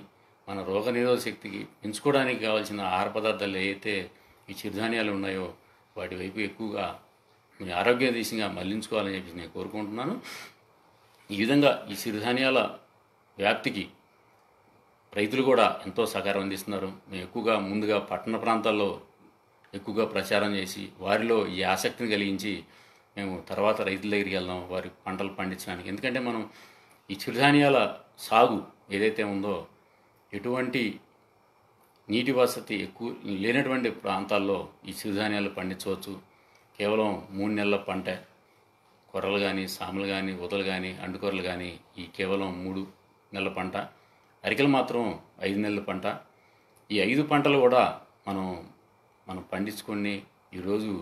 మన రోగనిరోధక శక్తికి పెంచుకోవడానికి కావాల్సిన ఆహార పదార్థాలు ఏవైతే ఈ చిరుధాన్యాలు ఉన్నాయో వాటి వైపు ఎక్కువగా మీ ఆరోగ్య దిశగా మళ్లించుకోవాలని చెప్పి నేను కోరుకుంటున్నాను. ఈ విధంగా ఈ సిరిధాన్యాల వ్యాప్తికి రైతులు కూడా ఎంతో సహకారం అందిస్తున్నారు. మేము ఎక్కువగా ముందుగా పట్టణ ప్రాంతాల్లో ఎక్కువగా ప్రచారం చేసి వారిలో ఈ ఆసక్తిని కలిగించి మేము తర్వాత రైతుల దగ్గరికి వెళ్దాం వారి పంటలు పండించడానికి. ఎందుకంటే మనం ఈ చిరుధాన్యాల సాగు ఏదైతే ఉందో ఎటువంటి నీటి వసతి ఎక్కువ లేనటువంటి ప్రాంతాల్లో ఈ చిరుధాన్యాలు పండించవచ్చు. కేవలం 3 నెలల పంట, కొర్రలు కానీ, సామలు కానీ, ఊదలు కానీ, అండుకొర్రలు కానీ ఈ కేవలం 3 నెలల పంట. అరికెలు మాత్రం 5 నెలల పంట. ఈ 5 పంటలు కూడా మనం మనం పండించుకొని ఈరోజు,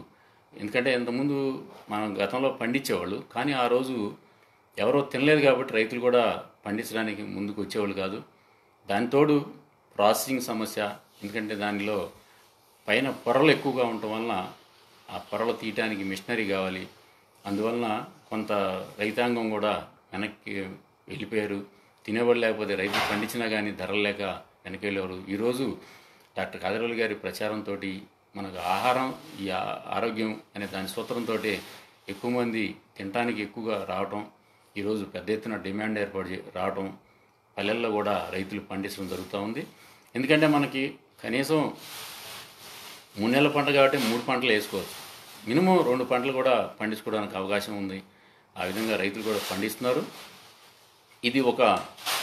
ఎందుకంటే ఇంతకుముందు మనం గతంలో పండించేవాళ్ళు, కానీ ఆ రోజు ఎవరో తినలేదు కాబట్టి రైతులు కూడా పండించడానికి ముందుకు వచ్చేవాళ్ళు కాదు. దానితోడు ప్రాసెసింగ్ సమస్య, ఎందుకంటే దానిలో పైన పొరలు ఎక్కువగా ఉండటం వలన ఆ పొరలు తీయటానికి మిషనరీ కావాలి. అందువలన కొంత రైతాంగం కూడా వెనక్కి వెళ్ళిపోయారు. తినేవాళ్ళు లేకపోతే రైతులు పండించినా కానీ ధరలు లేక వెనక్కి వెళ్ళేవారు. ఈరోజు డాక్టర్ కాదరవల్లి గారి ప్రచారంతో మనకు ఆహారం, ఈ ఆరోగ్యం అనే దాని సూత్రంతో ఎక్కువ మంది తినడానికి ఎక్కువగా రావటం, ఈరోజు పెద్ద ఎత్తున డిమాండ్ రావటం, పల్లెల్లో కూడా రైతులు పండించడం జరుగుతూ ఉంది. ఎందుకంటే మనకి కనీసం 3 నెలల పంట కాబట్టి 3 పంటలు వేసుకోవచ్చు. మినిమం 2 పంటలు కూడా పండించుకోవడానికి అవకాశం ఉంది. ఆ విధంగా రైతులు కూడా పండిస్తున్నారు. ఇది ఒక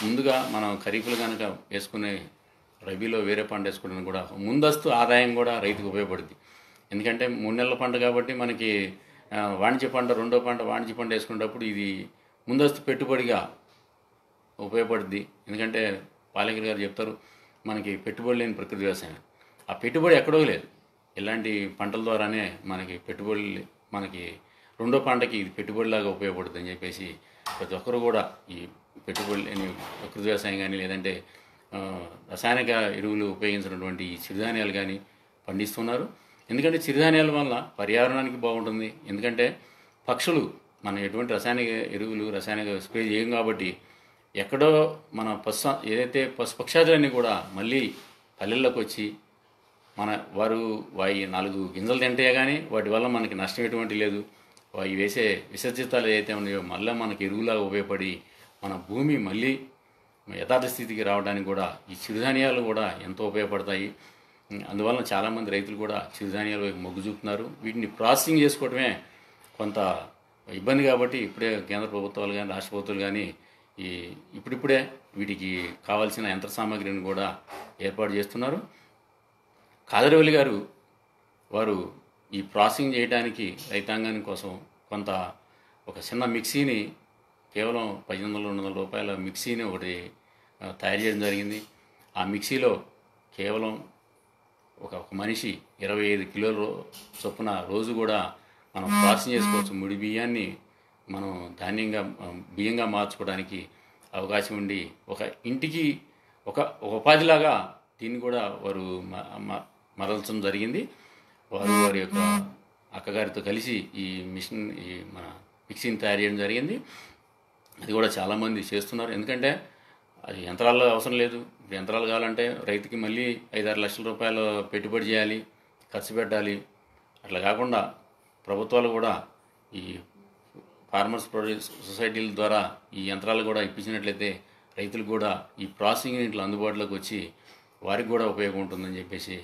ముందుగా మనం ఖరీఫ్లు కనుక వేసుకునే రబీలో వేరే పంట వేసుకోవడానికి కూడా ముందస్తు ఆదాయం కూడా రైతుకు ఉపయోగపడుతుంది. ఎందుకంటే 3 నెలల పంట కాబట్టి మనకి వాణిజ్య పంట, రెండో పంట వాణిజ్య పంట వేసుకునేటప్పుడు ఇది ముందస్తు పెట్టుబడిగా ఉపయోగపడుద్ది. ఎందుకంటే పాలేకర్ గారు చెప్తారు, మనకి పెట్టుబడి లేని ప్రకృతి వ్యవసాయం. ఆ పెట్టుబడి ఎక్కడో లేదు. ఇలాంటి పంటల ద్వారానే మనకి పెట్టుబడి, మనకి రెండో పంటకి ఇది పెట్టుబడిలాగా ఉపయోగపడుతుంది అని చెప్పేసి ప్రతి ఒక్కరు కూడా ఈ పెట్టుబడి లేని ప్రకృతి వ్యవసాయం కానీ, లేదంటే రసాయనిక ఎరువులు ఉపయోగించినటువంటి ఈ చిరుధాన్యాలు కానీ పండిస్తున్నారు. ఎందుకంటే చిరుధాన్యాల వల్ల పర్యావరణానికి బాగుంటుంది. ఎందుకంటే పక్షులు మనం ఎటువంటి రసాయనిక ఎరువులు, రసాయనిక స్ప్రే చేయం కాబట్టి ఎక్కడో మన ఏదైతే పశుపక్షాదులన్నీ కూడా మళ్ళీ పల్లెల్లోకి వచ్చి వారు 4 గింజలు తింటే కానీ వాటి వల్ల మనకి నష్టం ఎటువంటి లేదు. అవి వేసే విసర్జితాలు ఏదైతే ఉన్నాయో మళ్ళీ మనకి ఎరువులాగా ఉపయోగపడి మన భూమి మళ్ళీ యథార్థ స్థితికి రావడానికి కూడా ఈ చిరుధాన్యాలు కూడా ఎంతో ఉపయోగపడతాయి. అందువలన చాలామంది రైతులు కూడా చిరుధాన్యాల వైపు మొగ్గు చూపుతున్నారు. వీటిని ప్రాసెసింగ్ చేసుకోవడమే కొంత ఇబ్బంది కాబట్టి ఇప్పుడే కేంద్ర ప్రభుత్వాలు కానీ, రాష్ట్ర ప్రభుత్వాలు కానీ ఇప్పుడిప్పుడే వీటికి కావాల్సిన యంత్ర సామాగ్రిని కూడా ఏర్పాటు చేస్తున్నారు. కాదరవల్లి గారు వారు ఈ ప్రాసెసింగ్ చేయడానికి రైతాంగాని కోసం ఒక చిన్న మిక్సీని, కేవలం 1800-200 రూపాయల మిక్సీని ఒకటి తయారు చేయడం జరిగింది. ఆ మిక్సీలో కేవలం ఒక మనిషి 25 కిలోల చొప్పున రోజు కూడా మనం ప్రాసెసింగ్ చేసుకోవచ్చు. ముడి బియ్యాన్ని మనం బియ్యంగా మార్చుకోవడానికి అవకాశం ఉండి ఒక ఇంటికి ఒక ఉపాధిలాగా దీన్ని కూడా వారు మరల్చడం జరిగింది. వారి యొక్క అక్కగారితో కలిసి ఈ మన మిక్సీని తయారు చేయడం జరిగింది. అది కూడా చాలామంది చేస్తున్నారు. ఎందుకంటే అది యంత్రాల్లో అవసరం లేదు. యంత్రాలు కావాలంటే రైతుకి మళ్ళీ 5-6 లక్షల రూపాయలు పెట్టుబడి చేయాలి, ఖర్చు పెట్టాలి. అట్లా కాకుండా ప్రభుత్వాలు కూడా ఈ ఫార్మర్స్ ప్రొడ్యూస్ సొసైటీల ద్వారా ఈ యంత్రాలు కూడా ఇప్పించినట్లయితే రైతులకు కూడా ఈ ప్రాసెసింగ్ యూనిట్లు అందుబాటులోకి వచ్చి వారికి కూడా ఉపయోగం ఉంటుందని చెప్పేసి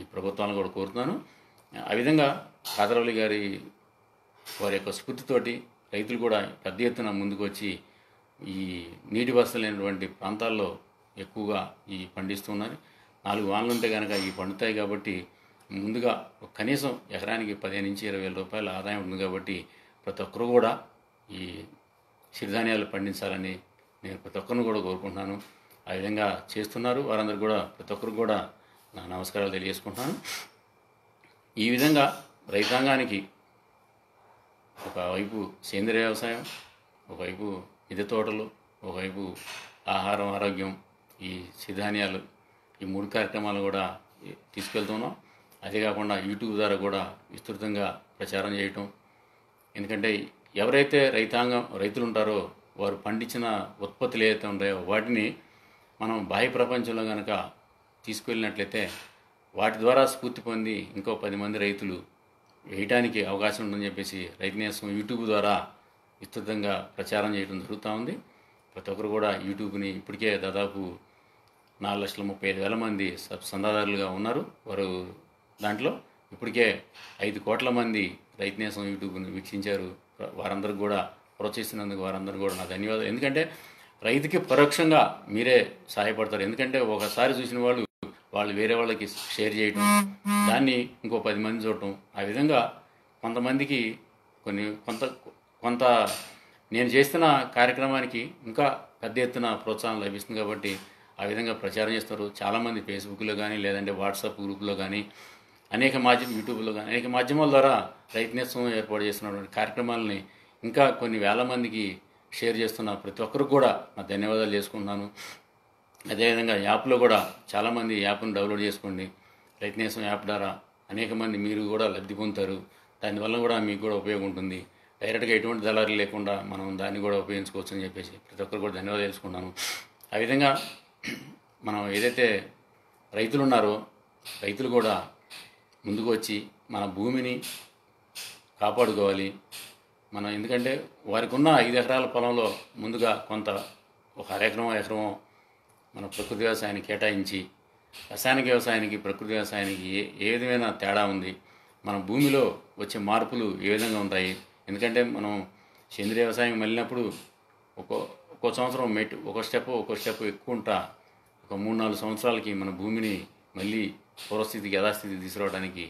ఈ ప్రభుత్వాలను కూడా కోరుతున్నాను. ఆ విధంగా కాదరవల్లి వారి యొక్క స్ఫూర్తితోటి రైతులు కూడా పెద్ద ఎత్తున ముందుకు వచ్చి ఈ నీటి వసతి లేనటువంటి ప్రాంతాల్లో ఎక్కువగా ఈ పండిస్తున్నారు. 4 వానలు ఉంటే కనుక ఈ పండుతాయి కాబట్టి ముందుగా కనీసం ఎకరానికి 15,000-20,000 రూపాయల ఆదాయం ఉంది కాబట్టి ప్రతి ఒక్కరు కూడా ఈ సిరిధాన్యాలు పండించాలని నేను ప్రతి ఒక్కరిని కూడా కోరుకుంటున్నాను. ఆ విధంగా చేస్తున్నారు. వారందరూ కూడా ప్రతి ఒక్కరు కూడా నా నమస్కారాలు తెలియజేసుకుంటున్నాను. ఈ విధంగా రైతాంగానికి ఒకవైపు సేంద్రియ వ్యవసాయం, ఒకవైపు మిద్దె తోటలు, ఒకవైపు ఆహారం, ఆరోగ్యం, ఈ సిరిధాన్యాలు, ఈ 3 కార్యక్రమాలు కూడా తీసుకెళ్తున్నాం. అదే కాకుండా యూట్యూబ్ ద్వారా కూడా విస్తృతంగా ప్రచారం చేయటం. ఎందుకంటే ఎవరైతే రైతులు ఉంటారో వారు పండించిన ఉత్పత్తులు ఏవైతే ఉంటాయో వాటిని మనం బాహ్య ప్రపంచంలో కనుక తీసుకువెళ్ళినట్లయితే వాటి ద్వారా స్ఫూర్తి పొంది ఇంకో 10 మంది రైతులు వేయటానికి అవకాశం ఉందని చెప్పేసి రైతు నేస్తం యూట్యూబ్ ద్వారా విస్తృతంగా ప్రచారం చేయడం జరుగుతూ ఉంది. ప్రతి ఒక్కరు కూడా యూట్యూబ్ని ఇప్పటికే దాదాపు 4,35,000 మంది చందాదారులుగా ఉన్నారు. వారు దాంట్లో ఇప్పటికే 5 కోట్ల మంది రైతు నేస్తం యూట్యూబ్ని వీక్షించారు. వారందరికీ కూడా ప్రోత్సహిస్తున్నందుకు వారందరూ కూడా నా ధన్యవాదాలు. ఎందుకంటే రైతుకి పరోక్షంగా మీరే సహాయపడతారు. ఎందుకంటే ఒకసారి చూసిన వాళ్ళు వేరే వాళ్ళకి షేర్ చేయటం, దాన్ని ఇంకో 10 మంది చూడటం, ఆ విధంగా కొంతమందికి కొంత నేను చేస్తున్న కార్యక్రమానికి ఇంకా పెద్ద ఎత్తున ప్రోత్సాహం లభిస్తుంది కాబట్టి ఆ విధంగా ప్రచారం చేస్తారు. చాలామంది ఫేస్బుక్లో కానీ లేదంటే వాట్సాప్ గ్రూప్లో కానీ అనేక యూట్యూబ్లో కానీ అనేక మాధ్యమాల ద్వారా రైతు నేస్తం ఏర్పాటు చేస్తున్నటువంటి కార్యక్రమాలని ఇంకా కొన్ని వేల మందికి షేర్ చేస్తున్న ప్రతి ఒక్కరికి కూడా నా ధన్యవాదాలు చేసుకుంటున్నాను. అదేవిధంగా యాప్లో కూడా చాలామంది యాప్ను డౌన్లోడ్ చేసుకోండి. రైతు నేస్తం యాప్ ద్వారా అనేక మంది మీరు కూడా లబ్ధి పొందుతారు. దానివల్ల కూడా మీకు కూడా ఉపయోగం ఉంటుంది. డైరెక్ట్గా ఎటువంటి దళారీ లేకుండా మనం దాన్ని కూడా ఉపయోగించుకోవచ్చు అని చెప్పేసి ప్రతి ఒక్కరు కూడా ధన్యవాదాలు తెలుసుకున్నాను. ఆ విధంగా మనం ఏదైతే రైతులు ఉన్నారో రైతులు కూడా ముందుకు వచ్చి మన భూమిని కాపాడుకోవాలి. మనం ఎందుకంటే వారికి ఉన్న 5 ఎకరాల పొలంలో ముందుగా కొంత ఒక ఎకరమో మన ప్రకృతి వ్యవసాయానికి కేటాయించి రసాయనిక వ్యవసాయానికి ప్రకృతి వ్యవసాయానికి ఏ విధమైన తేడా ఉంది, మన భూమిలో వచ్చే మార్పులు ఏ విధంగా ఉంటాయి. ఎందుకంటే మనం సేంద్రీయ వ్యవసాయం వెళ్ళినప్పుడు ఒక్కో సంవత్సరం ఒక స్టెప్ ఎక్కువ ఉంటా ఒక 3-4 సంవత్సరాలకి మన భూమిని మళ్ళీ పూర్వస్థితికి యథాస్థితికి తీసుకురావడానికి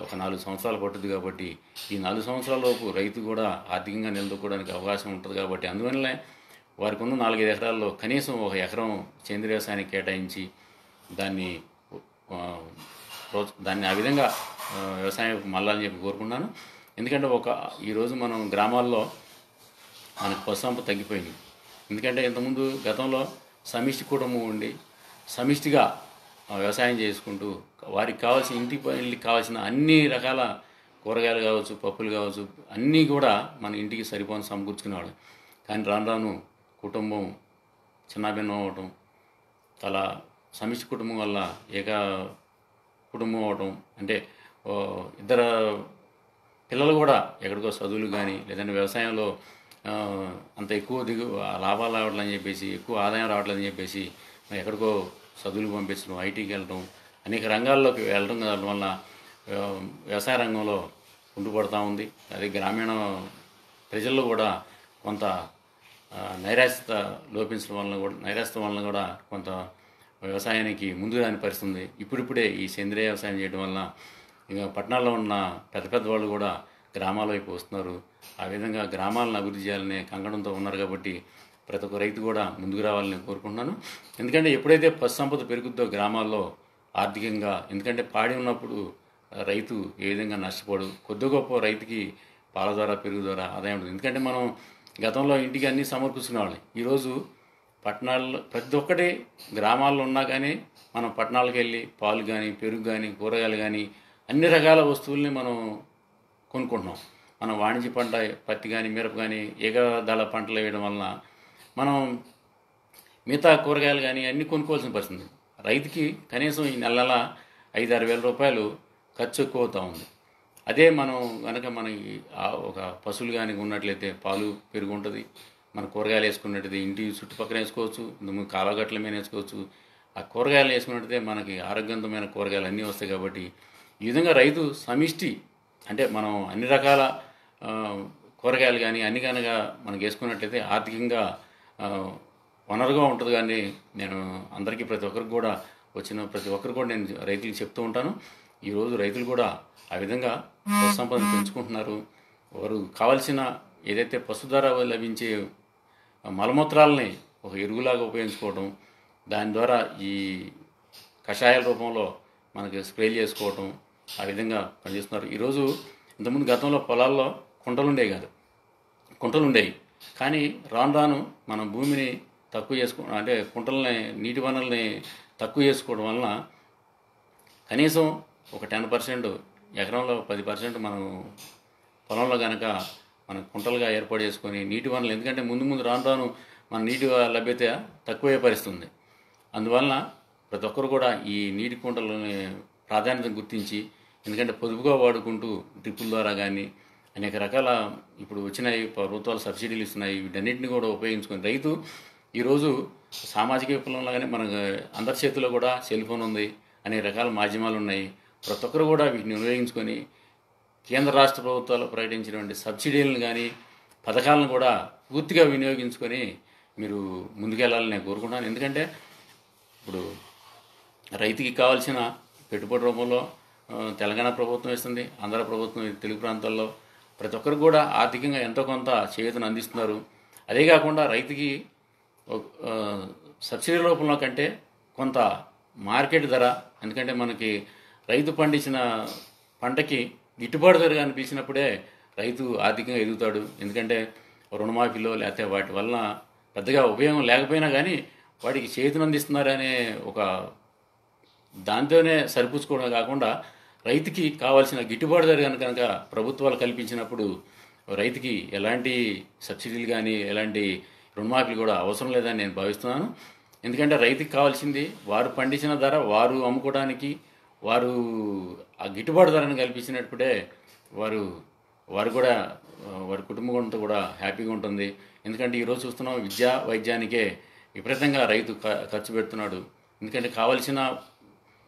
ఒక 4 సంవత్సరాలు పట్టుద్ది. కాబట్టి ఈ 4 సంవత్సరాల లోపు రైతు కూడా ఆర్థికంగా నిలదొక్కోవడానికి అవకాశం ఉంటుంది. కాబట్టి అందువల్లనే వారికి ఉన్న 4-5 ఎకరాల్లో కనీసం 1 ఎకరం సేంద్రీయ వ్యవసాయానికి కేటాయించి దాన్ని ఆ విధంగా వ్యవసాయం మళ్ళాలని చెప్పి కోరుకున్నాను. ఎందుకంటే ఈరోజు మనం గ్రామాల్లో మనకు పశు సంపద తగ్గిపోయింది. ఎందుకంటే ఇంతకుముందు గతంలో సమిష్టి కుటుంబం ఉండి సమిష్టిగా వ్యవసాయం చేసుకుంటూ వారికి కావాల్సిన ఇంటికి కావాల్సిన అన్ని రకాల కూరగాయలు కావచ్చు, పప్పులు కావచ్చు, అన్నీ కూడా మన ఇంటికి సరిపోని సమకూర్చుకునేవాడు. కానీ రాను కుటుంబం చిన్నాభిన్నం అవటం, అలా సమిష్టి కుటుంబం వల్ల ఏక కుటుంబం అవటం, అంటే ఇద్దరు పిల్లలు కూడా ఎక్కడికో చదువులు కానీ లేదంటే వ్యవసాయంలో అంత ఎక్కువ లాభాలు రావట్లని చెప్పేసి ఎక్కువ ఆదాయం రావట్లేదని చెప్పేసి ఎక్కడికో చదువులు పంపించడం, ఐటీకి వెళ్ళడం, అనేక రంగాల్లోకి వెళ్ళడం వల్ల వ్యవసాయ రంగంలో ఉండిపడుతూ ఉంది. అదే గ్రామీణ ప్రజల్లో కూడా కొంత నైరాశ్యత వలన కూడా కొంత వ్యవసాయానికి ముందు రాని పరిస్థితుంది. ఇప్పుడిప్పుడే ఈ సేంద్రీయ వ్యవసాయం చేయడం వల్ల ఇంకా పట్టణాల్లో ఉన్న పెద్ద వాళ్ళు కూడా గ్రామాల వైపు వస్తున్నారు. ఆ విధంగా గ్రామాలను అభివృద్ధి చేయాలనే కంకణంతో ఉన్నారు. కాబట్టి ప్రతి ఒక్క రైతు కూడా ముందుకు రావాలని కోరుకుంటున్నాను. ఎందుకంటే ఎప్పుడైతే పశు సంపద పెరుగుద్దో గ్రామాల్లో ఆర్థికంగా, ఎందుకంటే పాడి ఉన్నప్పుడు రైతు ఏ విధంగా నష్టపోడు. కొద్ది గొప్ప రైతుకి పాల ద్వారా పెరుగు ద్వారా ఆదాయం ఉంటుంది. ఎందుకంటే మనం గతంలో ఇంటికి అన్నీ సమర్పిస్తున్నవాళ్ళం. ఈరోజు పట్టణాల్లో ప్రతి ఒక్కటి గ్రామాల్లో ఉన్నా కానీ మనం పట్టణాలకు వెళ్ళి పాలు కానీ పెరుగు కానీ కూరగాయలు కానీ అన్ని రకాల వస్తువుల్ని మనం కొనుక్కుంటున్నాం. మనం వాణిజ్య పంట పత్తి కానీ మిరప కానీ ఏకదళ పంటలు వేయడం వలన మనం మిగతా కూరగాయలు కానీ అన్నీ కొనుక్కోవాల్సిన పరిస్థితి. రైతుకి కనీసం ఈ నెల 5-6 వేల రూపాయలు ఖర్చు ఎక్కువ అవుతూ ఉంది. అదే మనం కనుక మనకి ఒక పశువులు కానీ ఉన్నట్లయితే పాలు పెరుగు ఉంటుంది, మన కూరగాయలు వేసుకున్నట్టయితే ఇంటి చుట్టుపక్కల వేసుకోవచ్చు, కాలువగట్ల మీద వేసుకోవచ్చు. ఆ కూరగాయలు వేసుకున్నట్టయితే మనకి ఆరోగ్యవంతమైన కూరగాయలు అన్నీ వస్తాయి. కాబట్టి ఈ విధంగా రైతు సమిష్టి, అంటే మనం అన్ని రకాల కూరగాయలు కానీ అన్ని కనుక మనకి వేసుకున్నట్లయితే ఆర్థికంగా వనరుగా ఉంటుంది. కానీ నేను అందరికీ ప్రతి ఒక్కరికి కూడా నేను రైతులకు చెప్తూ ఉంటాను. ఈరోజు రైతులు కూడా ఆ విధంగా పశు సంపదను పెంచుకుంటున్నారు. వారు కావాల్సిన ఏదైతే పశు ద్వారా లభించే మలమూత్రాలని ఒక ఎరువులాగా ఉపయోగించుకోవడం, దాని ద్వారా ఈ కషాయాల రూపంలో మనకి స్ప్రేలు చేసుకోవటం, ఆ విధంగా పనిచేస్తున్నారు. ఈరోజు ఇంతకుముందు గతంలో పొలాల్లో కుంటలు ఉండేవి. కానీ రాను మనం భూమిని తక్కువ చేసుకోవడం, అంటే కుంటలని నీటి వనరుల్ని తక్కువ చేసుకోవడం వలన కనీసం ఒక 10%, ఎకరంలో 10% మనం పొలంలో కనుక మనం కుంటలుగా ఏర్పాటు చేసుకొని నీటి వనరులు, ఎందుకంటే ముందు రాను మన నీటి లభ్యత తక్కువే పరిస్థితుంది. అందువలన ప్రతి ఒక్కరు కూడా ఈ నీటి కుంటలని ప్రాధాన్యత గుర్తించి, ఎందుకంటే పొదుపుగా వాడుకుంటూ డ్రిప్పుల ద్వారా కానీ అనేక రకాల ఇప్పుడు వచ్చినాయి, ప్రభుత్వాలు సబ్సిడీలు ఇస్తున్నాయి, వీటన్నిటిని కూడా ఉపయోగించుకొని రైతు ఈరోజు సామాజిక విప్లవంలో కానీ మన అందరి చేతిలో కూడా సెల్ ఫోన్ ఉంది, అనేక రకాల మాధ్యమాలు ఉన్నాయి. ప్రతి ఒక్కరు కూడా వీటిని ఉపయోగించుకొని కేంద్ర రాష్ట్ర ప్రభుత్వాలు ప్రకటించినటువంటి సబ్సిడీలను కానీ పథకాలను కూడా పూర్తిగా వినియోగించుకొని మీరు ముందుకెళ్ళాలని నేను కోరుకుంటున్నాను. ఎందుకంటే ఇప్పుడు రైతుకి కావాల్సిన పెట్టుబడి రూపంలో తెలంగాణ ప్రభుత్వం ఇస్తుంది, ఆంధ్ర ప్రభుత్వం తెలుగు ప్రాంతాల్లో ప్రతి ఒక్కరు కూడా ఆర్థికంగా ఎంతో కొంత చేయూతను అందిస్తున్నారు. అదే కాకుండా రైతుకి ఆ, సబ్సిడీ రూపంలో కంటే కొంత మార్కెట్ ధర, ఎందుకంటే మనకి రైతు పండించిన పంటకి గిట్టుబాటు ధర కనిపించినప్పుడే రైతు ఆర్థికంగా ఎదుగుతాడు. ఎందుకంటే రుణమాఫీలో లేకపోతే వాటి వలన పెద్దగా ఉపయోగం లేకపోయినా కానీ వాడికి చేతిని అందిస్తున్నారనే ఒక దాంతోనే సరిపుచ్చుకోవడం కాకుండా రైతుకి కావాల్సిన గిట్టుబాటు ధర కనుక ప్రభుత్వాలు కల్పించినప్పుడు రైతుకి ఎలాంటి సబ్సిడీలు కానీ ఎలాంటి రుణమాఫీలు కూడా అవసరం లేదని నేను భావిస్తున్నాను. ఎందుకంటే రైతుకి కావాల్సింది వారు పండించిన ధర వారు అమ్ముకోవడానికి, వారు ఆ గిట్టుబాటు ధరను కల్పించినప్పుడే వారు వారు కూడా వారి కుటుంబంతో కూడా హ్యాపీగా ఉంటుంది. ఎందుకంటే ఈరోజు చూస్తున్నాం విద్యా వైద్యానికే విపరీతంగా రైతు ఖర్చు పెడుతున్నాడు. ఎందుకంటే కావలసిన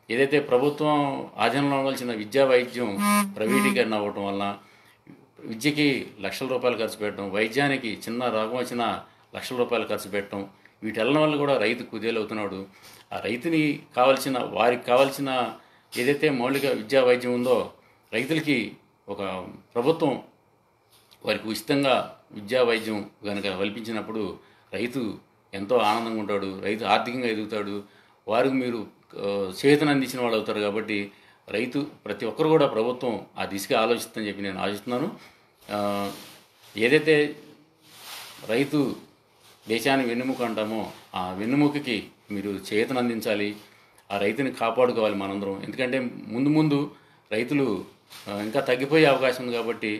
ఏదైతే ప్రభుత్వం ఆధీనంలో ఉండాల్సిన విద్యా వైద్యం ప్రైవేటీకరణ అవ్వటం వలన విద్యకి లక్షల రూపాయలు ఖర్చు పెట్టడం, వైద్యానికి చిన్న రోగం వచ్చిన లక్షల రూపాయలు ఖర్చు పెట్టడం, వీటెల్ల వల్ల కూడా రైతు కుదేలవుతున్నాడు. ఆ రైతుని కావాల్సిన వారికి కావాల్సిన ఏదైతే మౌలిక విద్యా వైద్యం ఉందో రైతులకి ఒక ప్రభుత్వం వారికి ఉచితంగా విద్యా వైద్యం కనుక కల్పించినప్పుడు రైతు ఎంతో ఆనందంగా ఉంటాడు, రైతు ఆర్థికంగా ఎదుగుతాడు, వారికి మీరు చేతన అందించిన వాళ్ళు అవుతారు. కాబట్టి రైతు ప్రతి ఒక్కరు కూడా ప్రభుత్వం ఆ దిశగా ఆలోచిస్తుందని చెప్పి నేను ఆశిస్తున్నాను. ఏదైతే రైతు దేశానికి వెన్నెముక అంటామో ఆ వెన్నెముకకి మీరు చేతన అందించాలి, ఆ రైతుని కాపాడుకోవాలి మనందరం. ఎందుకంటే ముందు ముందు రైతులు ఇంకా తగ్గిపోయే అవకాశం ఉంది. కాబట్టి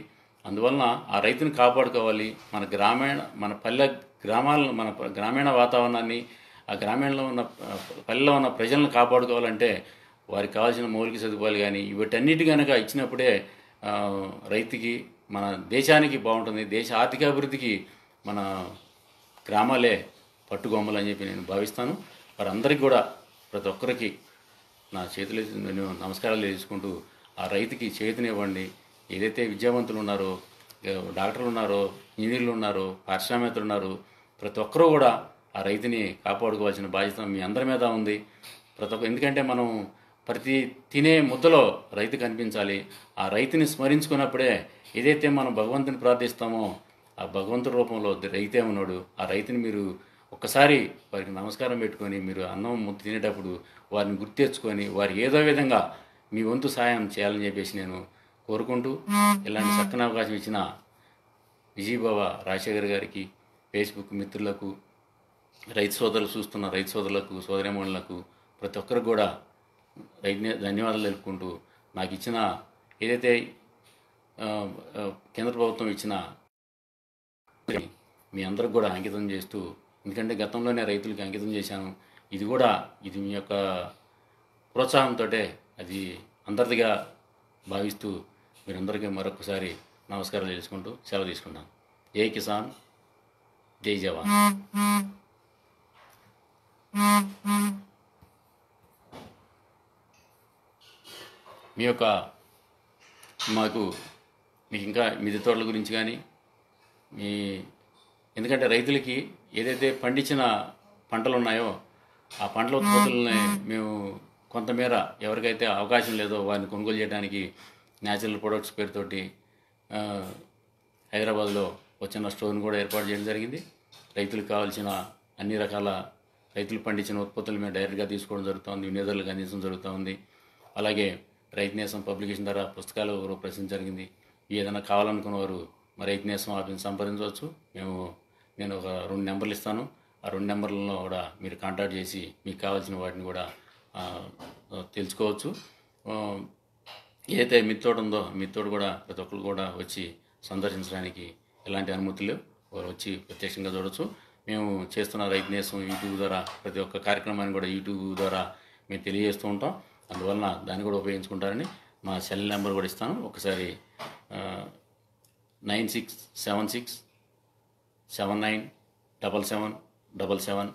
అందువలన ఆ రైతుని కాపాడుకోవాలి. మన పల్లె గ్రామాలను, మన గ్రామీణ వాతావరణాన్ని, ఆ గ్రామీణంలో ఉన్న పల్లెలో ఉన్న ప్రజలను కాపాడుకోవాలంటే వారికి కావాల్సిన మౌలిక సదుపాయాలు కానీ వీటన్నిటి కనుక ఇచ్చినప్పుడే రైతుకి, మన దేశానికి బాగుంటుంది. దేశ ఆర్థికాభివృద్ధికి మన గ్రామాలే పట్టుకొమ్మలు అని చెప్పి నేను భావిస్తాను. వారందరికీ కూడా ప్రతి ఒక్కరికి నా చేతులు నేను నమస్కారాలు తెలుసుకుంటూ ఆ రైతుకి చేతినివ్వండి. ఏదైతే విద్యావంతులు ఉన్నారో, డాక్టర్లు ఉన్నారో, ఇంజనీర్లు ఉన్నారో, పారిశ్రామికవేత్తలు ఉన్నారు, ప్రతి ఒక్కరూ కూడా ఆ రైతుని కాపాడుకోవాల్సిన బాధ్యత మీ అందరి మీద ఉంది. ఎందుకంటే మనం ప్రతి తినే ముద్దలో రైతు కనిపించాలి. ఆ రైతుని స్మరించుకున్నప్పుడే ఏదైతే మనం భగవంతుని ప్రార్థిస్తామో ఆ భగవంతుడి రూపంలో రైతే ఉన్నాడు. ఆ రైతుని మీరు ఒక్కసారి వారికి నమస్కారం పెట్టుకొని మీరు అన్నం ముద్ద తినేటప్పుడు వారిని గుర్తు తెచ్చుకొని వారికి ఏదో విధంగా మీ వంతు సాయం చేయాలని చెప్పేసి నేను కోరుకుంటూ, ఇలాంటి చక్కని అవకాశం ఇచ్చిన విజయబావ రాజశేఖర్ గారికి, ఫేస్బుక్ మిత్రులకు, రైతు సోదరులకు, సోదరిమణులకు ప్రతి ఒక్కరికి కూడా ధన్యవాదాలు తెలుపుకుంటూ, నాకు ఇచ్చిన ఏదైతే కేంద్ర ప్రభుత్వం ఇచ్చిన మీ అందరికి కూడా అంకితం చేస్తూ, ఎందుకంటే గతంలోనే రైతులకి అంకితం చేశాను, ఇది మీ యొక్క ప్రోత్సాహంతో అది అందరిదిగా భావిస్తూ మీరందరికీ మరొకసారి నమస్కారాలు తెలుసుకుంటూ సెలవు తీసుకుంటాను. జై కిసాన్, జై జవాన్. మీకు ఇంకా మిద్దె తోటల గురించి కానీ ఎందుకంటే రైతులకి ఏదైతే పండించిన పంటలు ఉన్నాయో ఆ పంటల ఉత్పత్తులని మేము కొంతమేర ఎవరికైతే అవకాశం లేదో వారిని కొనుగోలు చేయడానికి న్యాచురల్ ప్రొడక్ట్స్ పేరుతోటి హైదరాబాద్లో వచ్చిన స్టోర్ని కూడా ఏర్పాటు చేయడం జరిగింది. రైతులకు కావాల్సిన అన్ని రకాల రైతులు పండించిన ఉత్పత్తులు మేము డైరెక్ట్గా తీసుకోవడం జరుగుతుంది, వినియోగదారులకు అందించడం జరుగుతుంది. అలాగే రైతు నేసం పబ్లికేషన్ ద్వారా పుస్తకాలు రూపొందించడం జరిగింది. ఏదైనా కావాలనుకున్న వారు మా రైతు నేసం ఆఫీస్ని సంప్రదించవచ్చు. నేను ఒక 2 నెంబర్లు ఇస్తాను. ఆ 2 నెంబర్లలో కూడా మీరు కాంటాక్ట్ చేసి మీకు కావాల్సిన వాటిని కూడా తెలుసుకోవచ్చు. ఏదైతే మిత్తోడు ఉందో మిత్తోడు కూడా ప్రతి ఒక్కరు కూడా వచ్చి సందర్శించడానికి ఎలాంటి అనుమతులు వారు వచ్చి ప్రత్యక్షంగా చూడవచ్చు. మేము చేస్తున్న రైతు నేసం యూట్యూబ్ ద్వారా ప్రతి ఒక్క కార్యక్రమాన్ని కూడా యూట్యూబ్ ద్వారా మేము తెలియజేస్తూ ఉంటాం. అందువలన దాన్ని కూడా ఉపయోగించుకుంటారని మా సెల్ నెంబర్ కూడా ఇస్తాను. ఒకసారి 9676797777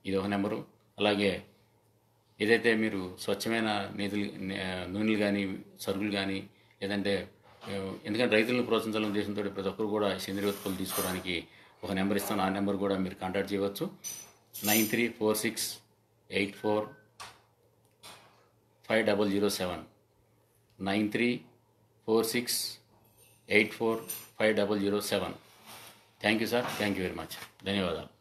ఇది ఒక నెంబరు. అలాగే ఏదైతే మీరు స్వచ్ఛమైన నూనెలు కానీ సరుకులు కానీ లేదంటే ఎందుకంటే రైతులను ప్రోత్సహించాలనే ఉద్దేశంతో ప్రతి ఒక్కరు కూడా సేంద్రియ ఉత్పత్తులు తీసుకోవడానికి ఒక నెంబర్ ఇస్తాను. ఆ నెంబర్ కూడా మీరు కాంటాక్ట్ చేయవచ్చు. 9346845007 9346845007. Thank you sir, thank you very much, ధన్యవాదాలు.